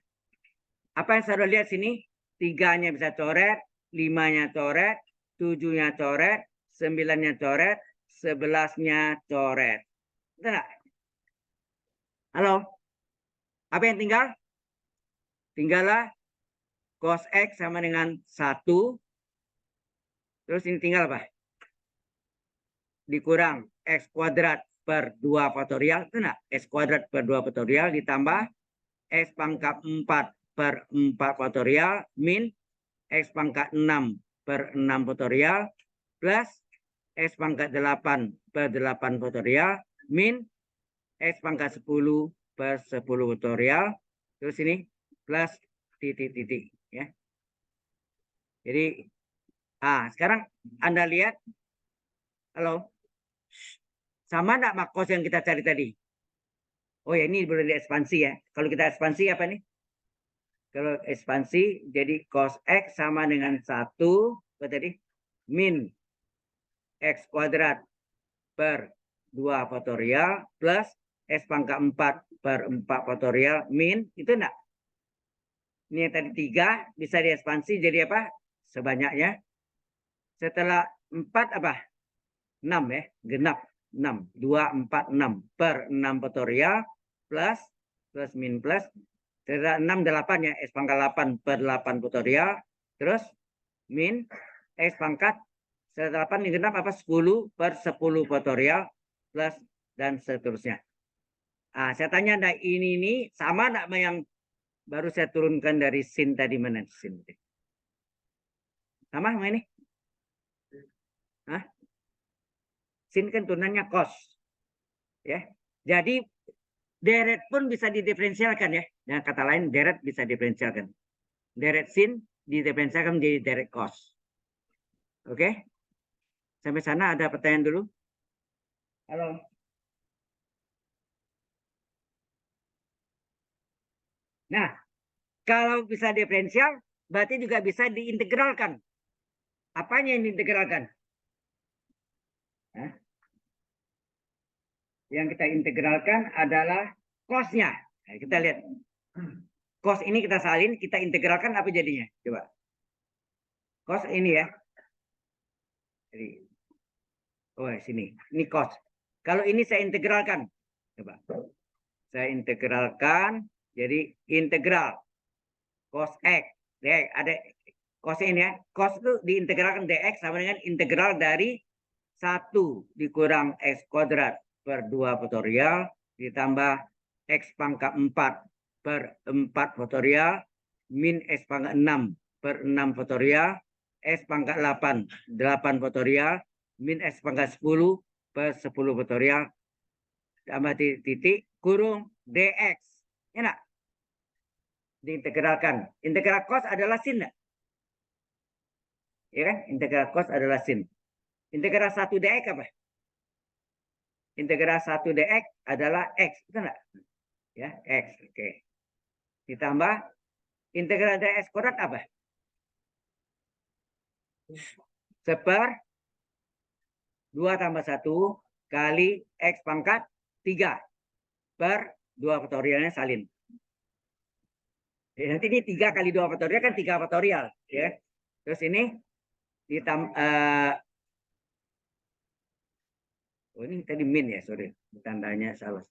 Apa yang saya lihat sini? 3-nya bisa coret, 5-nya coret, 7-nya coret, 9-nya coret, 11-nya coret. Betul nggak? Halo? Apa yang tinggal? Tinggallah cos X sama dengan 1. Terus ini tinggal apa? Dikurang X kuadrat per 2 faktorial. Itu enggak? X kuadrat per 2 faktorial ditambah X pangkat 4 per 4 faktorial min X pangkat 6 per 6 faktorial plus X pangkat 8 per 8 faktorial min X pangkat 10 per 10 faktorial. Terus ini plus titik-titik ya. Jadi sekarang Anda lihat. Halo. Sama enggak makos yang kita cari tadi? Oh ya, ini boleh diekspansi ya. Kalau kita ekspansi apa nih? Kalau ekspansi jadi cos X sama dengan 1 apa tadi? Min X kuadrat per 2 faktorial plus X pangkat 4 per 4 faktorial min itu enggak? Ini yang tadi 3 bisa diekspansi jadi apa? Sebanyaknya. Setelah 4 apa? 6 ya, genap 6. 2, 4, 6 per 6 faktorial plus min plus. Setelah 6, 8 ya, X pangkat 8 per 8 faktorial. Terus min X pangkat setelah 8 genap apa? 10 per 10 faktorial plus dan seterusnya. Saya tanya, nah ini sama enggak sama yang baru saya turunkan dari sin tadi mana? Sin. Sama ini? Hah? Sin kan turunannya cos. Ya. Jadi deret pun bisa didiferensialkan ya. Dengan kata lain deret bisa diferensialkan. Deret sin didiferensialkan menjadi deret cos. Oke? Sampai sana ada pertanyaan dulu? Halo. Nah, kalau bisa diferensial, berarti juga bisa diintegralkan. Apanya yang diintegralkan? Nah, yang kita integralkan adalah cos-nya. Nah, kita lihat. Cos ini kita salin, kita integralkan apa jadinya? Coba. Cos ini ya. Jadi, oh sini. Ini cos. Kalau ini saya integralkan. Coba. Saya integralkan. Jadi integral cos X. Dx, ada cos ini ya. Cos itu diintegralkan dx sama dengan integral dari 1 dikurang X kuadrat per 2 faktorial ditambah X pangkat 4 per 4 faktorial min X pangkat 6 per 6 faktorial X pangkat 8 faktorial min X pangkat 10 per 10 faktorial tambah titik kurung dx. Enak? Diintegralkan. Integral cos adalah sin. Ya kan? Integral cos adalah sin. Integral 1 dx apa? Integral 1 dx adalah x, betul enggak? Ya, x. Oke. Ditambah integral dx kuadrat apa? Seper 2 tambah 1 kali x pangkat 3 per 2 faktorialnya salin. Ya, nanti ini 3 kali 2 faktorial kan 3 faktorial. Ya. Terus ini ditambah oh ini tadi min ya, sorry. Tandanya salah.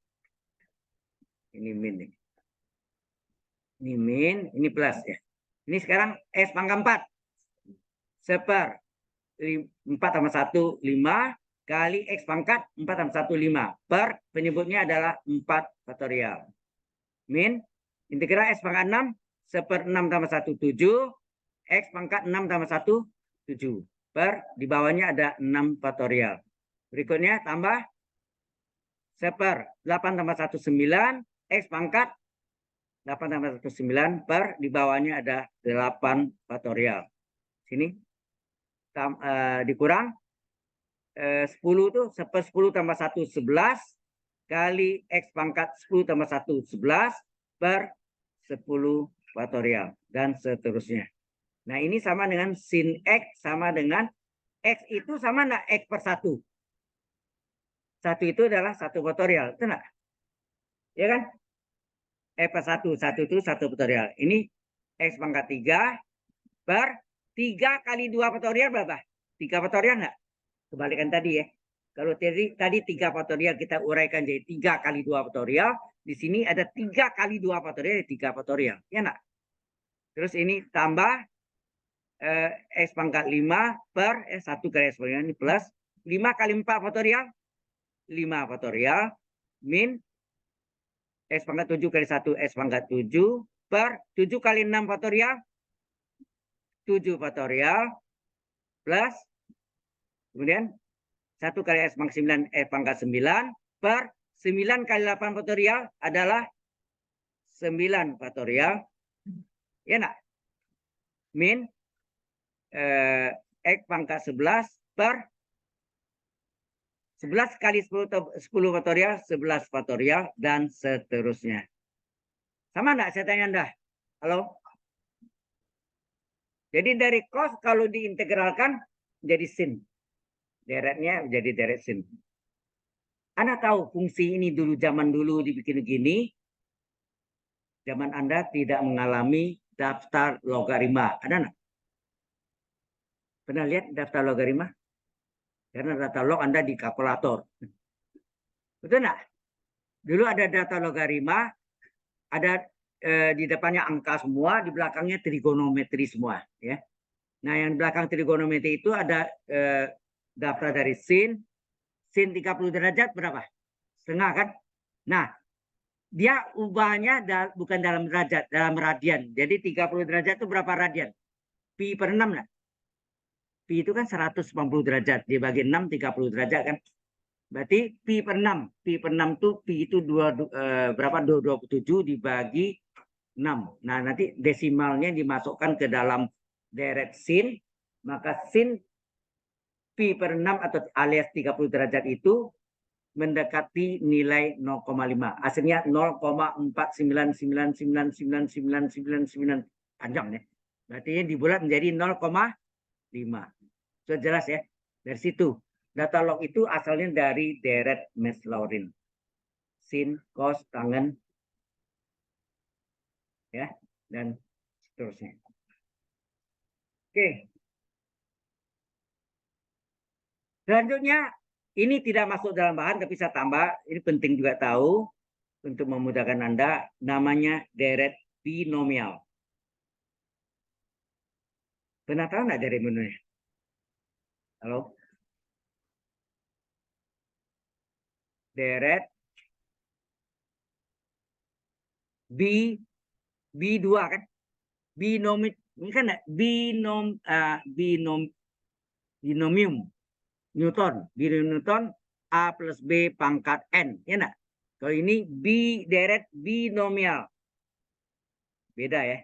Ini min nih. Ini min, ini plus ya. Ini sekarang S pangkat 4. Seper 4 tambah 1, 5. Kali X pangkat 4 tambah 1, 5. Per penyebutnya adalah 4 faktorial. Min, integral X pangkat 6. Seper 6 tambah 1, 7. X pangkat 6 tambah 1, 7. Per, di bawahnya ada 6 faktorial. Berikutnya tambah seper 8 tambah 1, 9. X pangkat 8 tambah 1, 9 per di bawahnya ada 8 faktorial. Sini dikurang 10 itu 10 tambah 1, 11 kali X pangkat 10 tambah 1, 11 per 10 faktorial dan seterusnya. Nah ini sama dengan sin X sama dengan X itu sama enggak X per 1. 1 itu adalah 1 faktorial, itu enggak? Ya kan? X per 1, 1 itu 1 faktorial. Ini X pangkat 3 per 3 kali 2 faktorial berapa? 3 faktorial enggak? Kebalikan tadi ya. Kalau tadi 3 faktorial kita uraikan jadi 3 kali 2 faktorial. Di sini ada 3 kali 2 faktorial, 3 faktorial. Ya enggak? Terus ini tambah X pangkat 5 per 1 kali X faktorial ini plus 5 kali 4 faktorial. 5 faktorial min X pangkat 7 kali 1 X pangkat 7 per 7 kali 6 faktorial. 7 faktorial plus kemudian 1 kali X pangkat 9 X pangkat 9 per 9 kali 8 faktorial adalah 9 faktorial. Ya enggak? Min X pangkat 11 per 11 kali 10 faktorial, 11 faktorial, dan seterusnya. Sama enggak saya tanya Anda? Halo? Jadi dari cos kalau diintegralkan jadi sin. Deretnya jadi deret sin. Anda tahu fungsi ini dulu zaman dulu dibikin begini. Zaman Anda tidak mengalami daftar logaritma. Ada enggak? Pernah lihat daftar logaritma? Karena daftar log Anda di kalkulator. Betul enggak? Dulu ada daftar logaritma, ada di depannya angka semua, di belakangnya trigonometri semua. Ya. Nah yang di belakang trigonometri itu ada daftar dari sin 30 derajat berapa? Setengah kan? Nah, dia ubahnya bukan dalam derajat, dalam radian. Jadi 30 derajat itu berapa radian? Pi per 6 lah. Pi itu kan 180 derajat. Dibagi 6, 30 derajat kan? Berarti pi per 6. Pi per 6 itu, pi itu berapa? 227 dibagi 6. Nah, nanti desimalnya dimasukkan ke dalam deret sin. Maka sin pi per 6 atau alias 30 derajat itu mendekati nilai 0,5. Hasilnya 0,499999999 panjang ya. Berarti ini dibulat menjadi 0,5. Sudah jelas ya. Dari situ data log itu asalnya dari deret Maclaurin. Sin, cos, tangen, ya, dan seterusnya. Oke. Selanjutnya, ini tidak masuk dalam bahan, tapi saya tambah. Ini penting juga tahu untuk memudahkan Anda. Namanya deret binomial. Pernah tahu nggak deret binomial? Halo? Deret B2 kan? Binomial. Ini kan binomium Newton. Binomium Newton A plus B pangkat N. Ya enggak? Kalau ini deret binomial. Beda ya.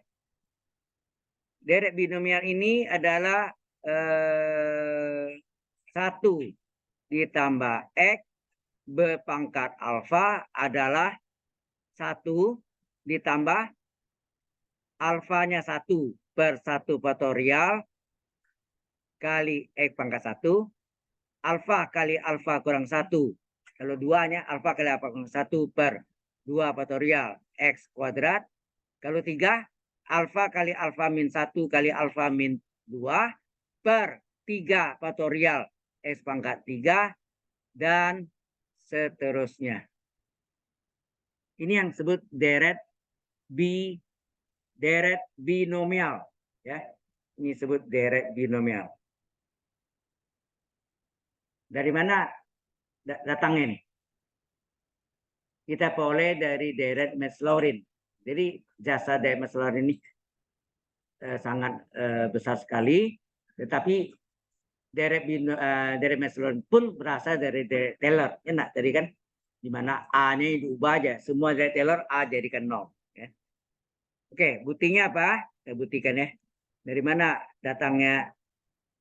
Deret binomial ini adalah 1 ditambah X berpangkat alfa adalah 1 ditambah alfanya 1 per 1 faktorial kali X pangkat 1. Alfa kali alfa kurang 1. Kalau 2-nya alfa kali alfa kurang 1 per 2 faktorial X kuadrat. Kalau 3, alfa kali alfa min 1 kali alfa min 2 per 3 faktorial X pangkat 3 dan seterusnya. Ini yang disebut deret binomial ya. Ini disebut deret binomial. Dari mana datangnya nih? Kita peroleh dari deret Maclaurin. Jadi jasa deret Maclaurin ini sangat besar sekali, tetapi deret Maclaurin pun berasal dari deret Taylor. Enak tadi kan, di mana A-nya diubah aja, semua deret Taylor A jadikan 0. Ya. Oke, buktinya apa? Kita buktikan ya. Dari mana datangnya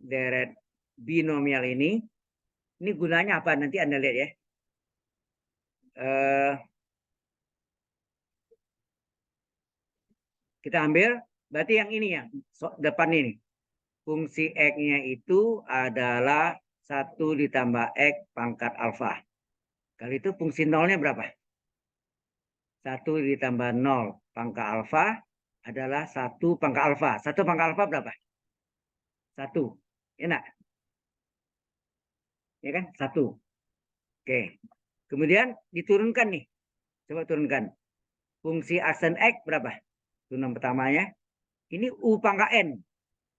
deret binomial ini? Ini gunanya apa? Nanti Anda lihat ya. Kita ambil, berarti yang ini ya, depan ini. Fungsi X-nya itu adalah 1 ditambah X pangkat alfa. Kali itu fungsi nolnya berapa? 1 ditambah 0 pangkat alfa adalah 1 pangkat alfa. 1 pangkat alfa berapa? 1. Enak? Ya kan? 1. Oke. Kemudian diturunkan nih. Coba turunkan. Fungsi aksen X berapa? Turunan pertamanya. Ini U pangkat N.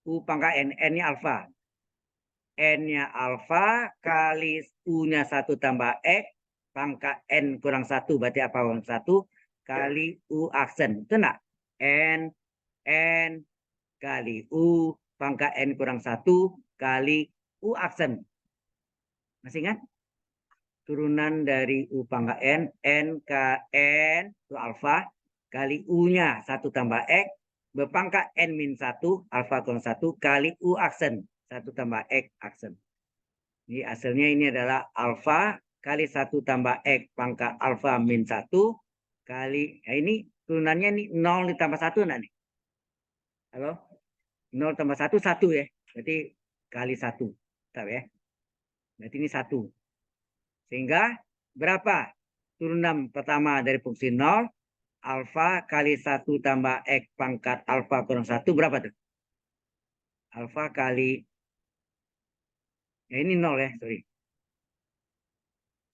U pangkat N. N-nya alfa. N-nya alfa kali U-nya 1 tambah X pangkat N kurang 1. Berarti apa kurang 1 kali U aksen. Itu enggak? N kali U pangkat N kurang 1 kali U aksen. Masih ingat? Turunan dari U pangkat N ke N itu alfa kali U-nya 1 tambah X berpangkat N min 1 alfa kurang 1 kali U aksen 1 tambah X aksen. Jadi hasilnya ini adalah alfa kali 1 tambah X pangkat alfa min 1 kali, nah ini turunannya ini 0 ditambah 1 enggak nih? Halo? 0 tambah 1, 1 ya. Berarti kali 1. Tahu ya? Berarti ini 1. Sehingga berapa turunan pertama dari fungsi 0? Alfa kali 1 tambah X pangkat alfa kurang 1 berapa tuh? Alfa kali, ya ini 0 ya, sorry.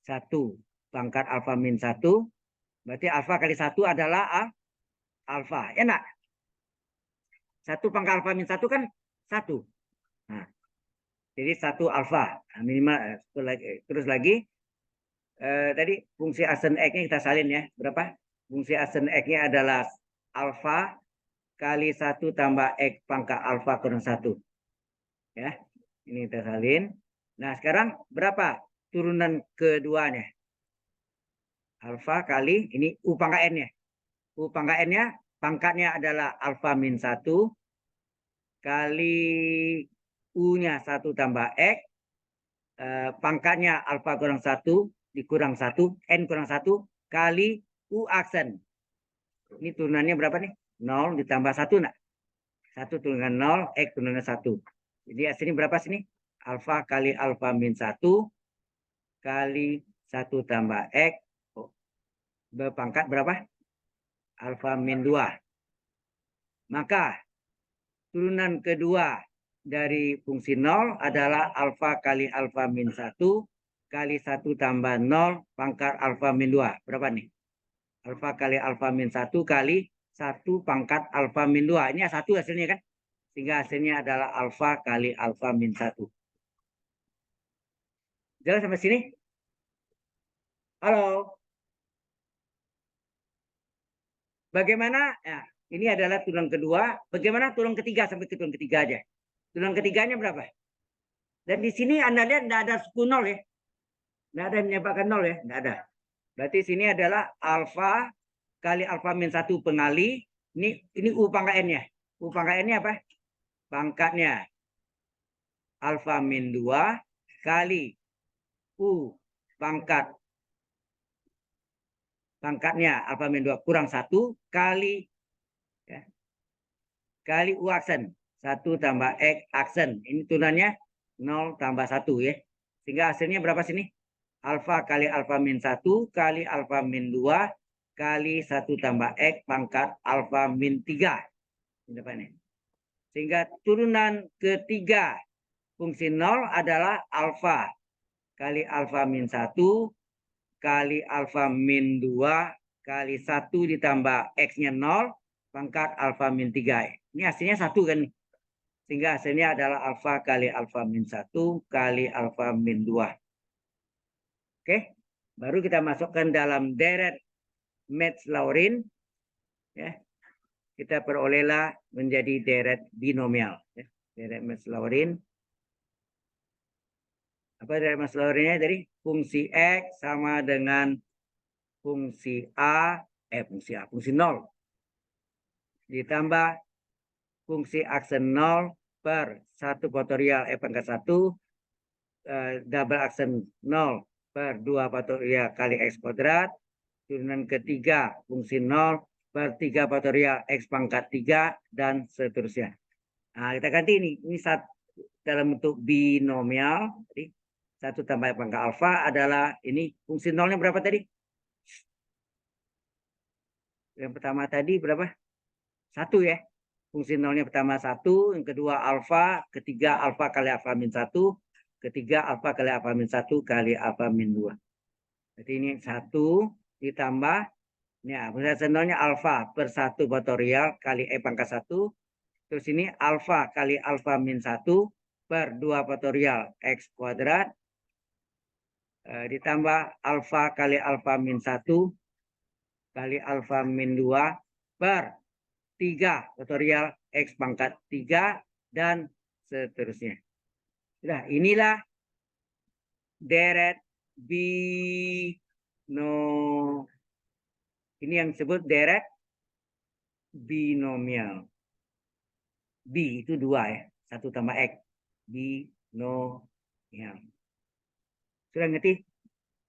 1 pangkat alfa min 1. Berarti alfa kali 1 adalah alfa. Enak? 1 pangkat alfa min 1 kan 1. Nah, jadi 1 alfa. Nah, minimal terus lagi. Tadi fungsi aksen X-nya kita salin ya. Berapa? Fungsi aksen X-nya adalah alfa kali 1 tambah X pangkat alfa kurang 1. Ya, ini kita salin. Nah, sekarang berapa turunan keduanya? Alfa kali, ini U pangkat N-nya. U pangkat N-nya, pangkatnya adalah alfa min 1 kali U-nya 1 tambah X. Pangkatnya alfa kurang 1 dikurang 1, N kurang 1 kali U aksen. Ini turunannya berapa nih? 0 ditambah 1 nak? 1 turunkan 0, X turunkan 1. Jadi hasilnya berapa sini? Alfa kali alfa min 1 kali 1 tambah X berpangkat berapa? Alfa min 2. Maka turunan kedua dari fungsi 0 adalah alfa kali alfa min 1 kali 1 tambah 0 pangkat alfa min 2. Berapa nih? Alfa kali alfa min 1 kali 1 pangkat alfa min 2. Ini 1 hasilnya kan? Sehingga hasilnya adalah alfa kali alfa min 1. Jelas sampai sini? Halo? Bagaimana? Nah, ini adalah turunan kedua. Bagaimana turunan ketiga sampai ke turunan ketiga aja? Turunan ketiganya berapa? Dan di sini Anda lihat tidak ada suku 0 ya. Tidak ada yang menyebabkan 0 ya. Tidak ada. Berarti sini adalah alfa kali alfa min 1 pengali. Ini U pangkat N-nya. U pangkat N-nya apa? Pangkatnya alfa min 2 kali U pangkatnya alfa min 2 kurang 1 kali ya, kali U aksen. 1 tambah X aksen. Ini turunannya 0 tambah 1 ya. Sehingga hasilnya berapa sini? Alfa kali alfa min 1 kali alfa min 2 kali 1 tambah X pangkat alfa min 3. Sehingga turunan ketiga fungsi 0 adalah alfa kali alfa min 1 kali alfa min 2 kali 1 ditambah X-nya 0 pangkat alfa min 3. Ini hasilnya 1 kan? Sehingga hasilnya adalah alfa kali alfa min 1 kali alfa min 2. Oke, baru kita masukkan dalam deret Metz-Laurin. Ya, kita perolehlah menjadi deret binomial. Ya, deret Metz-Laurin. Apa deret Metz-Laurinnya tadi? Fungsi X sama dengan fungsi fungsi 0. Ditambah fungsi aksen 0 per 1 faktorial F pangkat 1 double aksen 0 per 2 faktorial kali X kuadrat. Turunan ketiga fungsi 0 per 3 faktorial X pangkat 3 dan seterusnya. Nah, kita ganti ini. Ini dalam bentuk binomial. Jadi 1 tambah pangkat alfa adalah ini fungsi 0-nya berapa tadi? Yang pertama tadi berapa? 1 ya. Fungsi 0-nya pertama 1, yang kedua alfa, ketiga alfa kali alfa min 1, ketiga alfa kali alfa min 1 kali alfa min 2. Jadi ini 1 ditambah, ya, fungsi 0-nya alfa per 1 faktorial kali E pangkat 1, terus ini alfa kali alfa min 1 per 2 faktorial X kuadrat, ditambah alfa kali alfa min 1 kali alfa min 2 per 3 faktorial X pangkat 3 dan seterusnya. Nah, inilah deret ini yang disebut deret binomial. B itu 2 ya, 1 tambah X. Binomial. Sudah ngerti?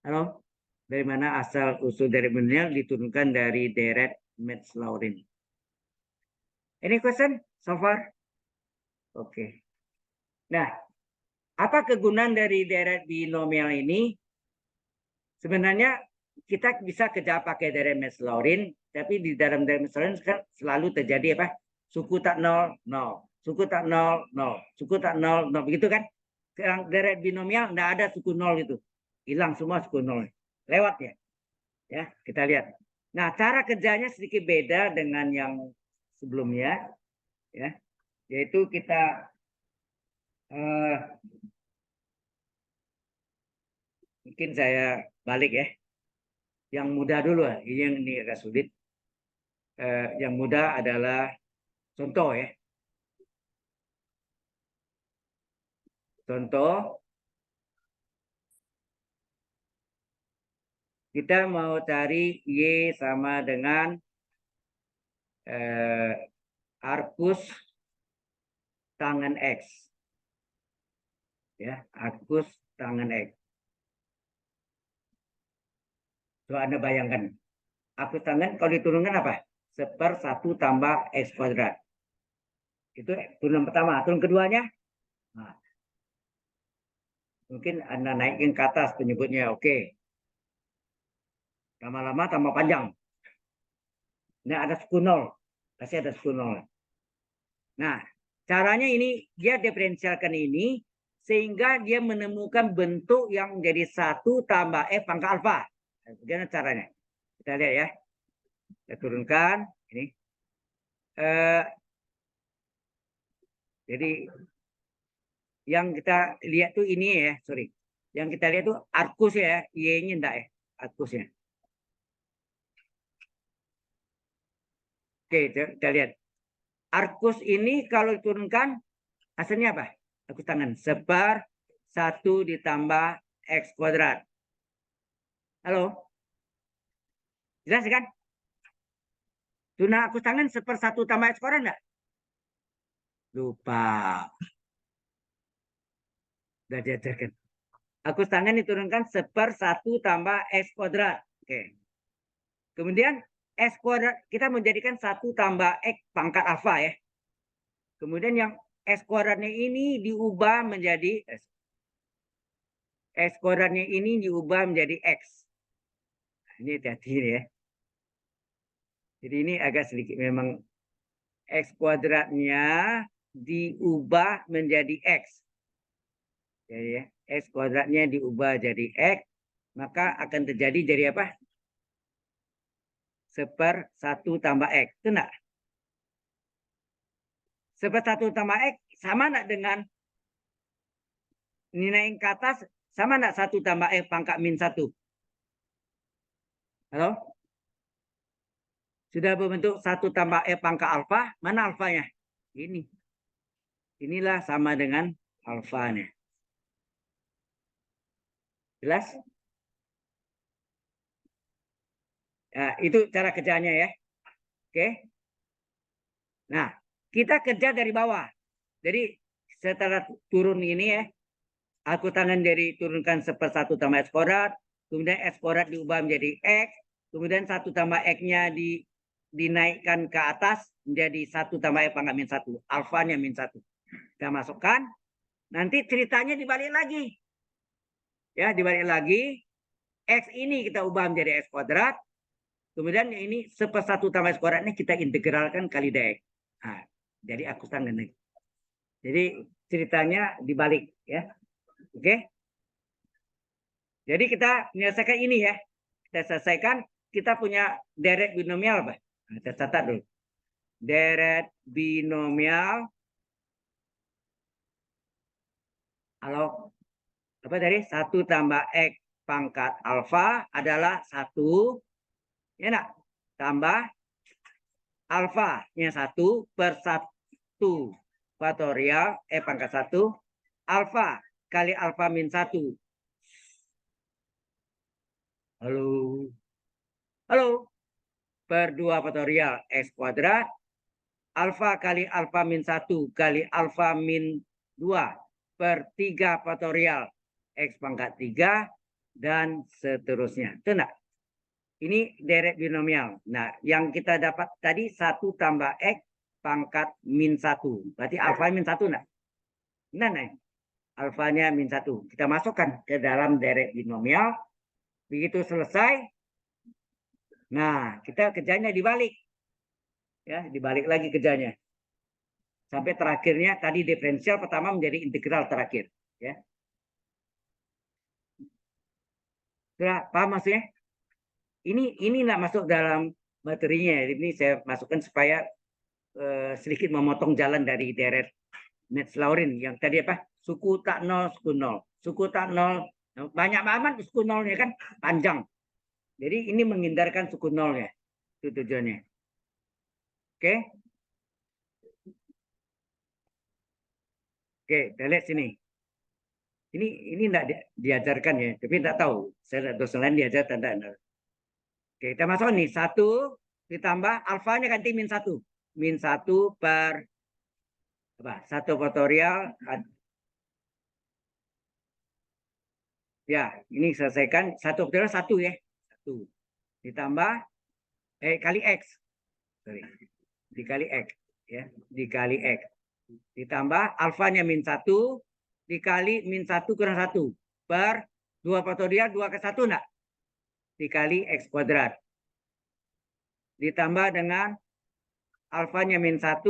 Halo? Dari mana asal usul deret binomial diturunkan dari deret Metz-Laurin. Any question so far? Oke. Nah, apa kegunaan dari deret binomial ini? Sebenarnya kita bisa kerja pakai deret Metz-Laurin, tapi di dalam deret Metz-Laurin selalu terjadi apa? Suku tak 0, 0. Suku tak 0, 0. Suku tak 0, 0. Begitu kan? Sekarang deret binomial tidak ada suku 0 itu. Hilang semua suku 0. Lewat ya. Ya, kita lihat. Nah, cara kerjanya sedikit beda dengan yang sebelumnya. Ya, yaitu kita mungkin saya balik ya. Yang mudah dulu, ini agak sulit. Yang mudah adalah contoh ya. Contoh, kita mau cari Y sama dengan arcus tangen X. Ya, arcus tangen X. Coba Anda bayangkan. Akutangan kalau diturunkan apa? 1/1 tambah X kuadrat. Itu turunan pertama. Turun keduanya, nah, mungkin Anda naikin ke atas penyebutnya. Oke. Lama-lama tambah panjang. Nah, ada suku nol. Pasti ada suku nol. Nah, caranya ini, dia diferensialkan ini, sehingga dia menemukan bentuk yang menjadi 1 tambah F pangkat alfa. Bagaimana caranya? Kita lihat ya. Kita turunkan. Ini. Jadi, yang kita lihat tuh ini ya, sorry. Yang kita lihat tuh arkus ya, Y-nya enggak ya, arkusnya. Oke, kita lihat. Arkus ini kalau diturunkan, hasilnya apa? Arkus tangan. 1/1 ditambah X kuadrat. Halo? Jelas kan? Turunan arkus tangan 1/1 tambah X kuadrat enggak? Lupa. Sudah diajarkan. Arkus tangan diturunkan 1/1 tambah X kuadrat. Oke. Kemudian X kuadrat, kita menjadikan 1 tambah X pangkat alfa ya. Kemudian yang X kuadratnya ini diubah menjadi X kuadratnya ini diubah menjadi X. Ini hati-hati ya. Jadi ini agak sedikit memang X kuadratnya diubah menjadi X. Jadi ya, X kuadratnya diubah jadi X, maka akan terjadi jadi apa? 1/1 tambah X. Itu enggak? 1/1 tambah X sama enggak dengan nilai ke atas, sama enggak 1 tambah X pangkat -1? Halo? Sudah berbentuk 1 tambah F pangkat alfa, mana alfanya? Ini. Inilah sama dengan alfanya. Jelas? Nah, itu cara kerjanya ya. Oke. Nah, kita kerja dari bawah. Jadi setelah turun ini ya, aku tangan dari turunkan 1/1 tambah X kuadrat, kemudian X kuadrat diubah menjadi X, kemudian 1 tambah X-nya dinaikkan ke atas menjadi 1 tambah X pangkat -1. Alfanya -1. Kita masukkan. Nanti ceritanya dibalik lagi. Ya, dibalik lagi. X ini kita ubah menjadi X kuadrat. Kemudian ini 1/1 tambah X kuadrat ini kita integralkan kali dx. Nah, jadi aku tangan. Jadi ceritanya dibalik ya. Oke. Jadi kita menyelesaikan ini ya. Kita selesaikan, kita punya deret binomial apa? Nah, kita catat dulu. Deret binomial. Kalau apa tadi? 1 tambah X pangkat alfa adalah 1 ya enggak? Tambah alfa-nya 1/1 faktorial pangkat 1 alfa kali alfa -1. Halo. Halo. Per 2 faktorial X kuadrat alfa kali alfa -1 kali alfa -2 per 3 faktorial X pangkat 3 dan seterusnya. Itu enggak? Ini deret binomial. Nah, yang kita dapat tadi 1 tambah X pangkat -1. Berarti alfa -1 enggak? Nah, alfanya -1. Kita masukkan ke dalam deret binomial. Begitu selesai. Nah, kita kerjanya dibalik. Ya, dibalik lagi kerjanya. Sampai terakhirnya tadi diferensial pertama menjadi integral terakhir. Ya. Sudah paham maksudnya? Ini nggak masuk dalam materinya. Ini saya masukkan supaya sedikit memotong jalan dari deret Metz-Laurin yang tadi apa? Suku tak nol, suku nol. Suku tak nol, banyak amat suku nolnya kan panjang. Jadi ini menghindarkan suku nolnya. Itu tujuannya. Oke. Oke, kita lihat sini. Ini enggak diajarkan ya, tapi enggak tahu. Saya dosen lain diajar tanda. Oke, kita masuk nih 1 ditambah alfanya ganti -1. -1 per apa? 1 faktorial. Ya, ini selesaikan 1 faktorial 1 ya. 1. ditambah kali X. Sorry. Dikali X. Ya. Dikali X. Ditambah alfanya min 1 dikali min 1 kurang 1 per 2 faktorial 2 ke 1 enggak? Dikali X kuadrat. Ditambah dengan alfanya min 1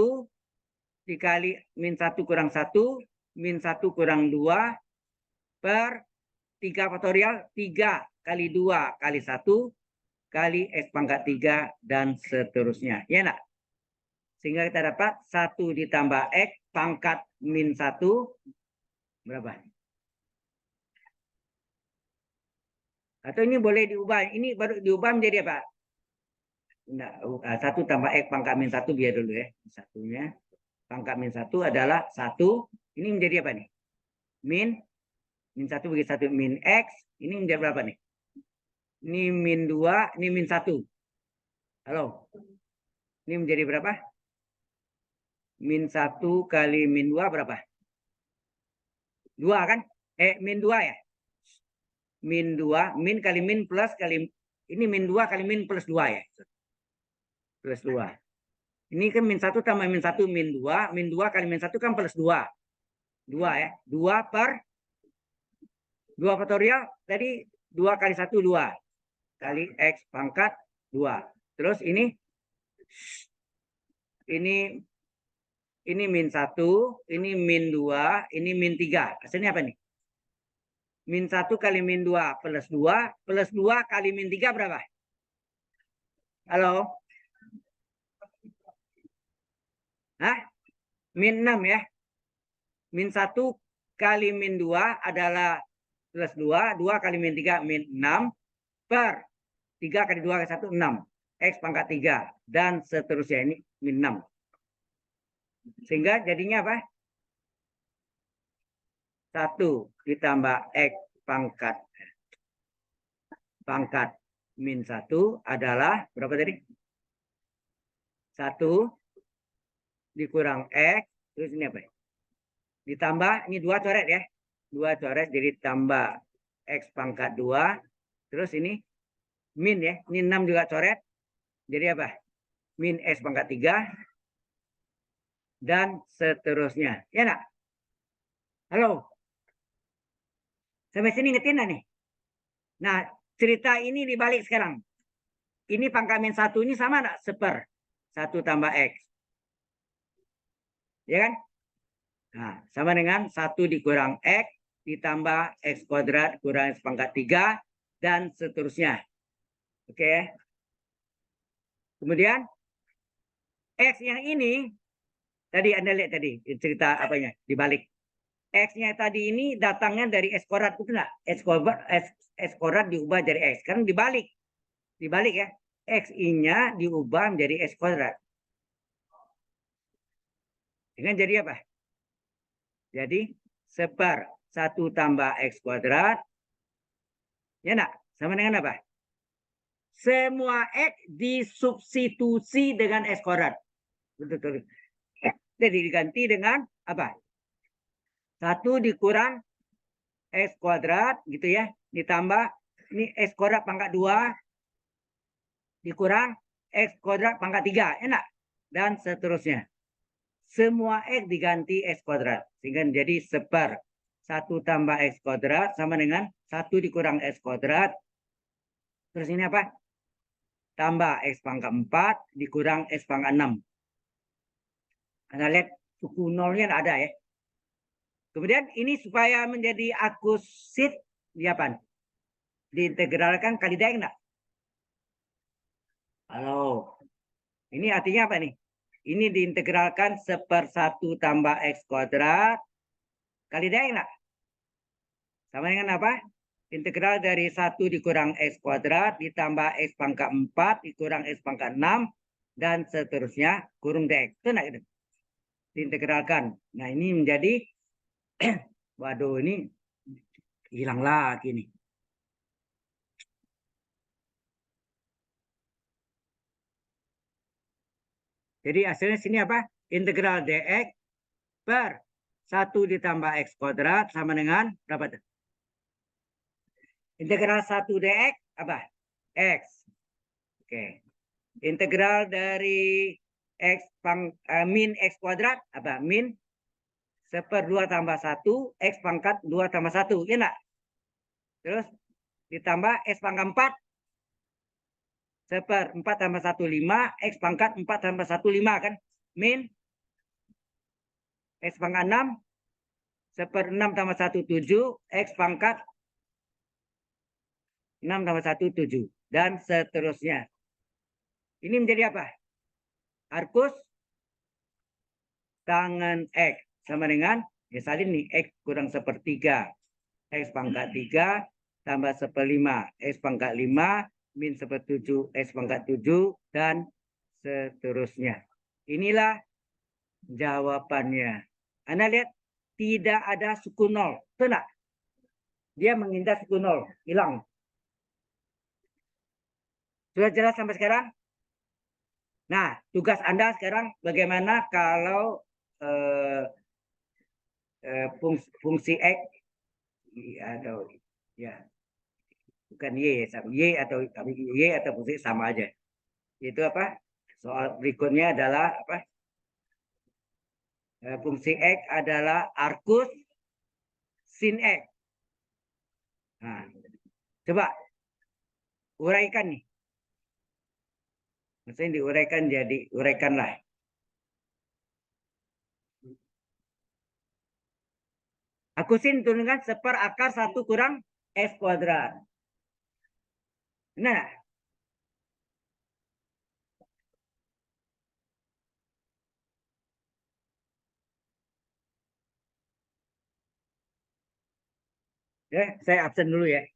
dikali min 1 kurang 1 min 1 kurang 2 per 3 faktorial 3 kali 2 kali 1 kali X pangkat 3 dan seterusnya. Ya enggak? Sehingga kita dapat 1 ditambah X pangkat min 1 berapa? Atau ini boleh diubah. Ini baru diubah menjadi apa? Nah, 1 tambah X pangkat min 1 biar dulu ya. Satunya. Pangkat min 1 adalah 1. Ini menjadi apa nih? Min 1 bagi 1 min X. Ini menjadi berapa nih? Ini min 2. Ini min 1. Halo? Ini menjadi berapa? Min 1 kali min 2 berapa? 2 kan? Min 2 ya? Min 2. Min kali min plus kali. Ini min 2 kali min plus 2 ya? Plus 2. Ini kan min 1 tambah min 1 min 2. Min 2 kali min 1 kan plus 2. 2 ya. 2 per 2 faktorial. Tadi 2 kali 1 2. Kali X pangkat 2. Terus ini min 1. Ini min 2. Ini min 3. Hasilnya apa nih? Min 1 kali min 2 plus 2. Plus 2 kali min 3 berapa? Halo? Hah? Min 6 ya. Min 1 kali min 2 adalah plus 2. 2 kali min 3 min 6 per 3 kali 2 kali 1 6. X pangkat 3 dan seterusnya. Ini min 6. Sehingga jadinya apa? 1 ditambah X pangkat min 1 adalah berapa tadi? 1 dikurang X. Terus ini apa? Ditambah, ini 2 coret ya. 2 coret jadi tambah X pangkat 2. Terus ini min ya. Ini 6 juga coret. Jadi apa? Min X pangkat 3. Dan seterusnya. Ya enggak? Halo? Sampai sini ngerti nih? Nah, cerita ini dibalik sekarang. Ini pangkat min 1 ini sama enggak? Seper. 1 tambah X. Ya kan? Nah, sama dengan 1 dikurang X ditambah X kuadrat kurang X pangkat 3 dan seterusnya. Oke. Kemudian X yang ini tadi Anda lihat tadi cerita apanya dibalik. X-nya tadi ini datangnya dari X kuadrat itu enggak? X kuadrat diubah dari X. Sekarang dibalik. Dibalik ya. X-nya diubah menjadi X kuadrat. Dengan jadi apa? Jadi seper 1 tambah X kuadrat. Ya enggak? Sama dengan apa? Semua X disubstitusi dengan X kuadrat. Betul. Jadi diganti dengan apa? 1 dikurang X kuadrat gitu ya. Ditambah ini X kuadrat pangkat 2 dikurang X kuadrat pangkat 3. Enak? Dan seterusnya. Semua X diganti X kuadrat. Sehingga menjadi seper 1 tambah X kuadrat sama dengan 1 dikurang X kuadrat. Terus ini apa? Tambah X pangkat 4 dikurang X pangkat 6. Anda lihat suku nolnya ada ya. Kemudian ini supaya menjadi akusit di apa? Diintegralkan kali dx enggak? Halo. Ini artinya apa nih? Ini diintegralkan seper 1 tambah X kuadrat kali dx enggak? Sama dengan apa? Integral dari 1 dikurang X kuadrat ditambah X pangkat 4 dikurang X pangkat 6 dan seterusnya kurung dx. Itu enggak gitu? Diintegralkan. Nah ini menjadi waduh ini hilang lagi nih. Jadi hasilnya sini apa? Integral dx per 1 ditambah X kuadrat sama dengan berapa? Integral 1 dx apa? X. Oke. Integral dari min x kuadrat apa? Min 1/2 tambah 1 x pangkat 2 tambah 1. Ya enggak? Terus ditambah x pangkat 4 1/4 tambah 1 5 x pangkat 4 tambah 1 5 kan? Min x pangkat 6 1/6 tambah 1 7 x pangkat 6 tambah 1 7 dan seterusnya. Ini menjadi apa? Arcus tangan X sama dengan ya salin nih X kurang 1/3 X pangkat 3 tambah 1/5 X pangkat 5 min 1/7 X pangkat 7 dan seterusnya. Inilah jawabannya. Anda lihat tidak ada suku nol. Betul enggak? Dia menghindar suku nol, hilang. Sudah jelas sampai sekarang? Nah, tugas Anda sekarang bagaimana kalau fungsi X atau ya bukan y atau fungsi sama aja. Itu apa? Soal berikutnya adalah apa? Fungsi X adalah arcus sin X. Nah, coba uraikan nih. Maksudnya diuraikan jadi uraikanlah. Arcusin turunkan 1/akar 1 kurang x kuadrat. Nah, ya, saya absen dulu ya.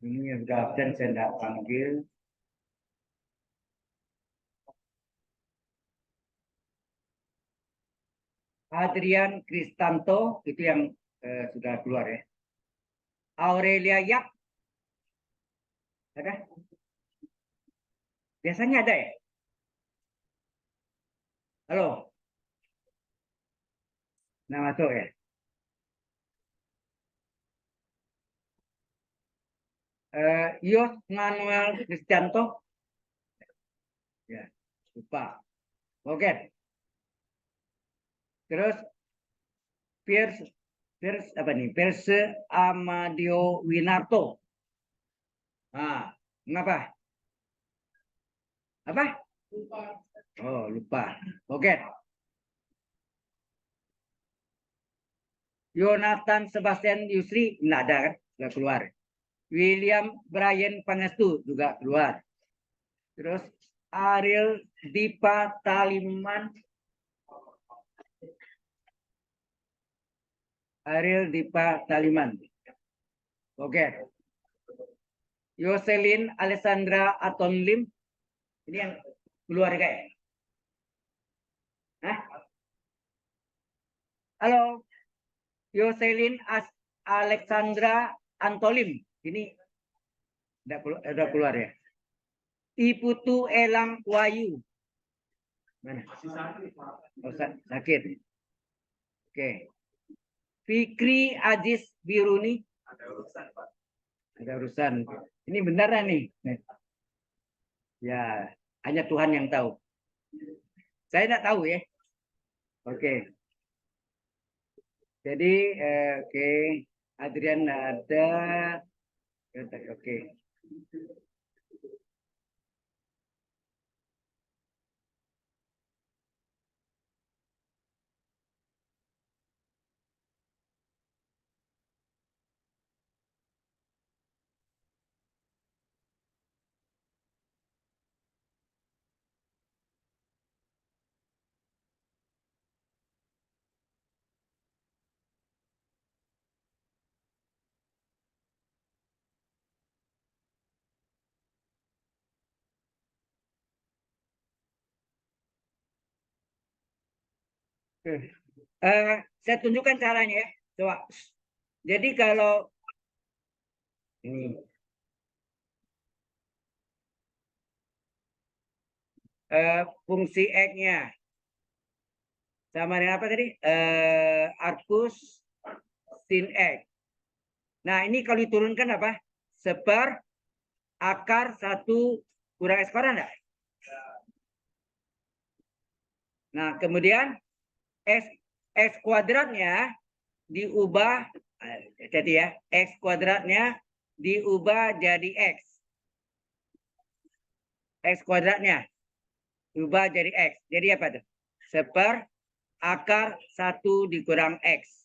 Ini yang sudah absen saya tidak panggil. Adrian Kristanto itu yang sudah keluar ya. Aurelia Yap ada? Biasanya ada ya? Halo, nah masuk ya. Yos Manuel Kristianto, ya lupa. Oke, terus Pierce Pierce apa nih? Pierce Amadio Winarto. Ah, mengapa? Apa? Oh, lupa. Oke. Jonathan Sebastian Yusri nggak ada kan? Sudah keluar. William Brian Pangestu juga keluar. Terus Ariel Dipa Taliman. Ariel Dipa Taliman. Oke. Yoselin Alessandra Atonlim. Ini yang keluar kayak. Hah? Halo. Yoselin Alexandra Antolim. Ini udah keluar ya. Iputu Elang Wayu. Mana? Oh, sakit. Oke. Fikri Aziz Biruni. Ada urusan. Ini beneran nih. Ya, hanya Tuhan yang tahu. Saya tidak tahu ya. Oke. Jadi, oke. Adrian ada. Oke. Saya tunjukkan caranya ya. Coba. Jadi kalau Ini fungsi X-nya sama dengan apa tadi? Arcus sin X. Nah, ini kalau diturunkan apa? Seper akar 1 kurang X kuadrat enggak? Nah, kemudian X, X kuadratnya diubah, jadi ya, X kuadratnya diubah jadi X. X kuadratnya diubah jadi X. Jadi apa tuh? Seper akar 1 dikurang X.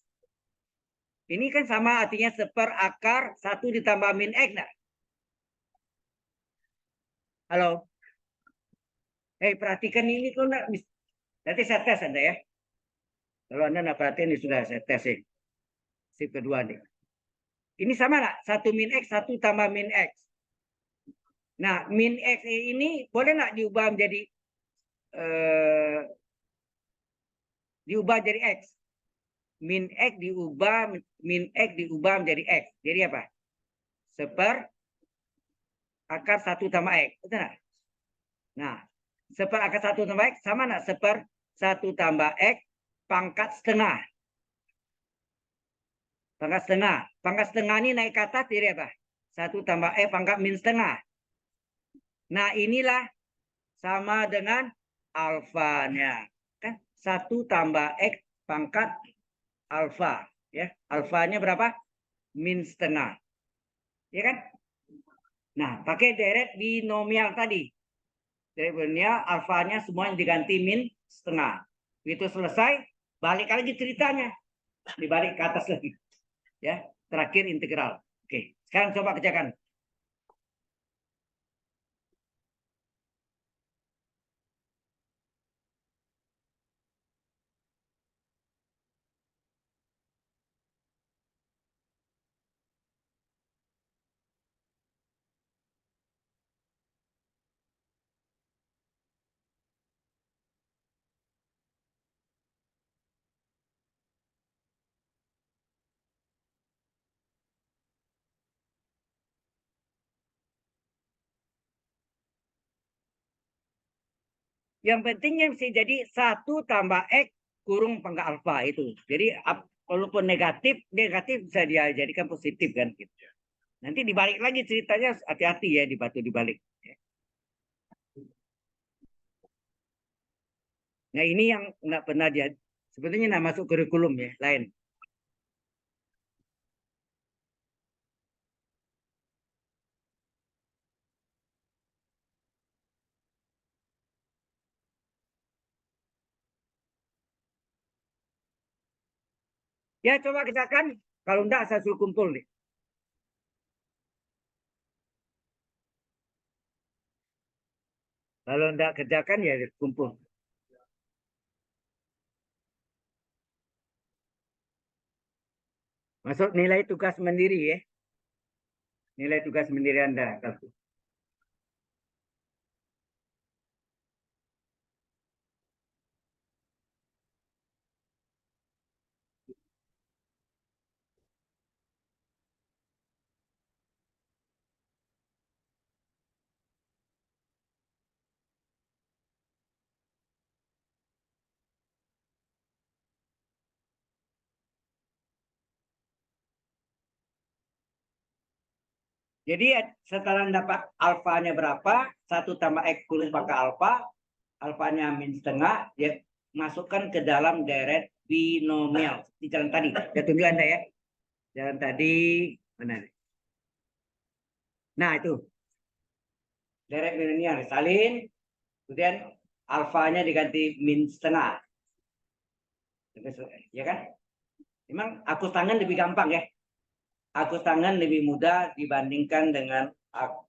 Ini kan sama artinya seper akar 1 ditambah min X. Nah. Halo? Perhatikan ini kok enggak bisa. Nanti saya tes Anda ya. Kalau Anda enggak perhatian, ini sudah saya tes sih. Sip kedua nih. Ini sama nggak? 1 min X, 1 tambah min X. Nah, min X ini boleh nggak eh, diubah jadi X? Min X diubah menjadi X. Jadi apa? Seper akar 1 tambah X. Betul nggak? Nah, seper akar 1 tambah X sama nggak? Seper 1 tambah X pangkat setengah. Pangkat setengah. Pangkat setengah ini naik ke atas jadi apa? 1 tambah X pangkat min setengah. Nah, inilah sama dengan alfanya. Kan 1 tambah X pangkat alfa. Ya, alfanya berapa? Min setengah. Ya kan? Nah, pakai deret binomial tadi. Deret binomial alfanya semuanya diganti min setengah. Itu selesai, balik lagi ceritanya. Dibalik ke atas lagi. Ya, terakhir integral. Oke, sekarang coba kerjakan. Yang pentingnya mesti jadi 1 tambah X kurung pangkat alfa itu. Jadi walaupun negatif, negatif bisa dia jadikan positif kan. Gitu. Nanti dibalik lagi ceritanya, hati-hati ya di batu dibalik. Nah, ini yang nggak pernah dia sebetulnya nggak masuk kurikulum ya, lain. Ya coba kerjakan, kalau enggak saya suruh kumpul nih. Kalau enggak kerjakan ya kumpul. Masuk nilai tugas mandiri ya. Nilai tugas mandiri Anda. Jadi setelah dapat alfanya berapa, 1 tambah X kurung pangkat alfa, alfanya min setengah, ya masukkan ke dalam deret binomial. Di jalan tadi, saya tunjuk Anda ya. Jalan tadi, mana? Nah itu, deret binomial salin, kemudian alfanya diganti min setengah. Ya kan? Memang aku tangan lebih gampang ya. Akus tangan lebih mudah dibandingkan dengan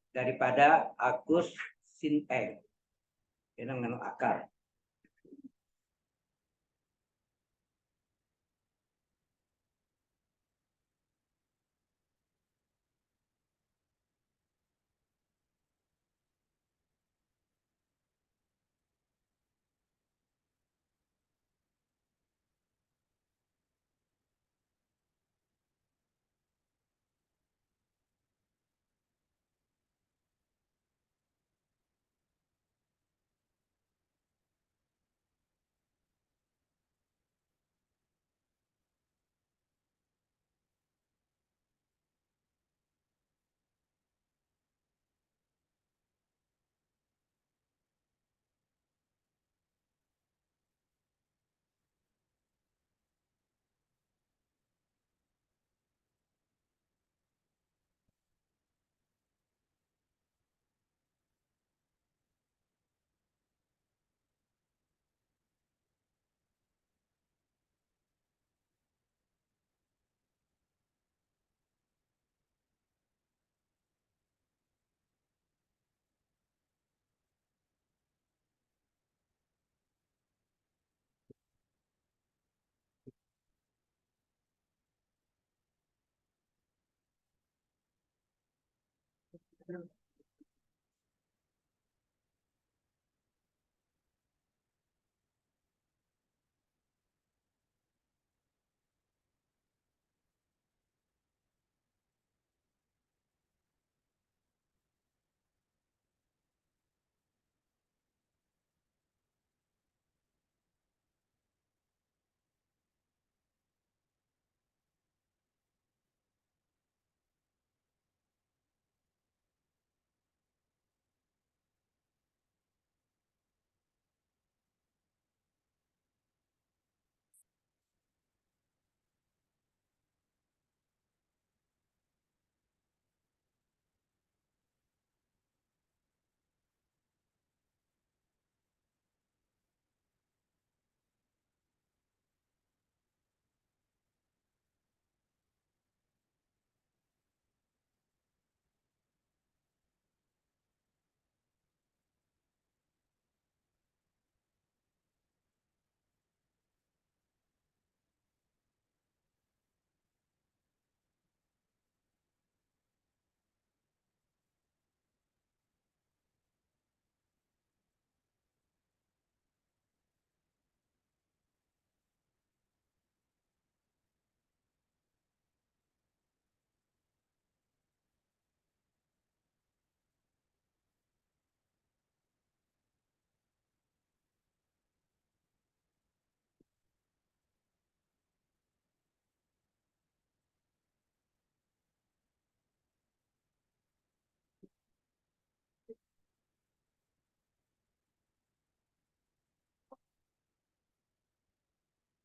daripada akus sin X. Dengan akar.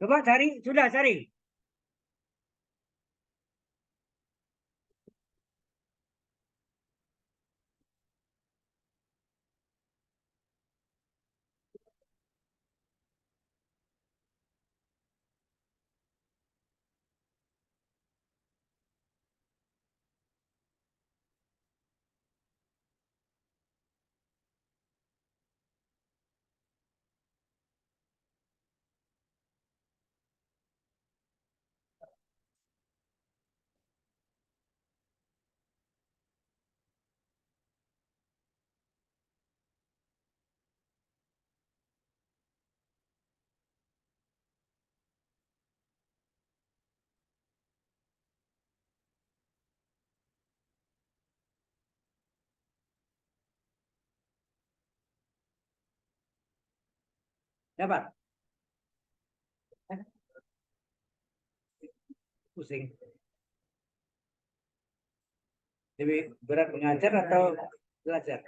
Coba cari, sudah cari. Dapat. Pusing. Lebih berat mengajar atau belajar?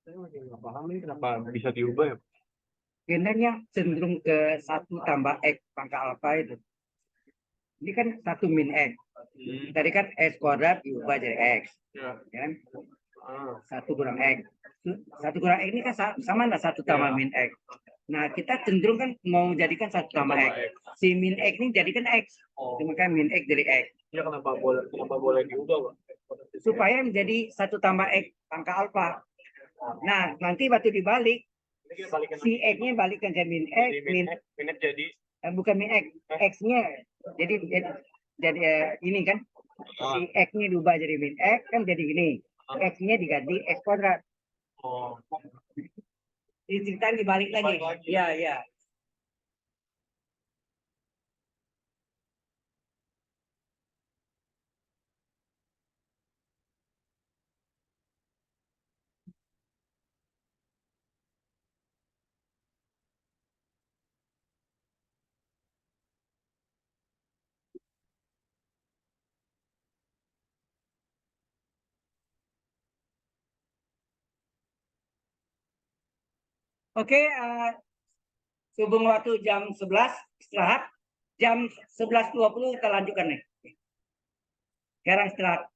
Saya masih nggak paham nih kenapa bisa diubah ya. Gendernya cenderung ke 1 tambah X pangkat alfa itu. Ini kan 1 min X. Tadi kan X kuadrat diubah jadi X. Ya. Kan? Ah. 1 kurang X. 1 kurang X ini kan sama lah 1 tambah min X. Nah, kita cenderung kan mau jadikan 1 tambah X. Si min X ini jadikan X. Oh. Maka min X jadi X. Ya kenapa boleh diubah, Pak? Supaya menjadi 1 tambah X pangkat alfa. Nah, nanti waktu dibalik, si X-nya balikkan ke min X, min X jadi bukan min X, X-nya jadi ini kan, si X-nya diubah jadi min X, kan jadi ini. X-nya diganti X kuadrat. oh. Diceritain dibalik lagi. Ya, ya. Oke, hubung waktu jam 11 istirahat. Jam 11.20 kita lanjutkan nih. Sekarang istirahat.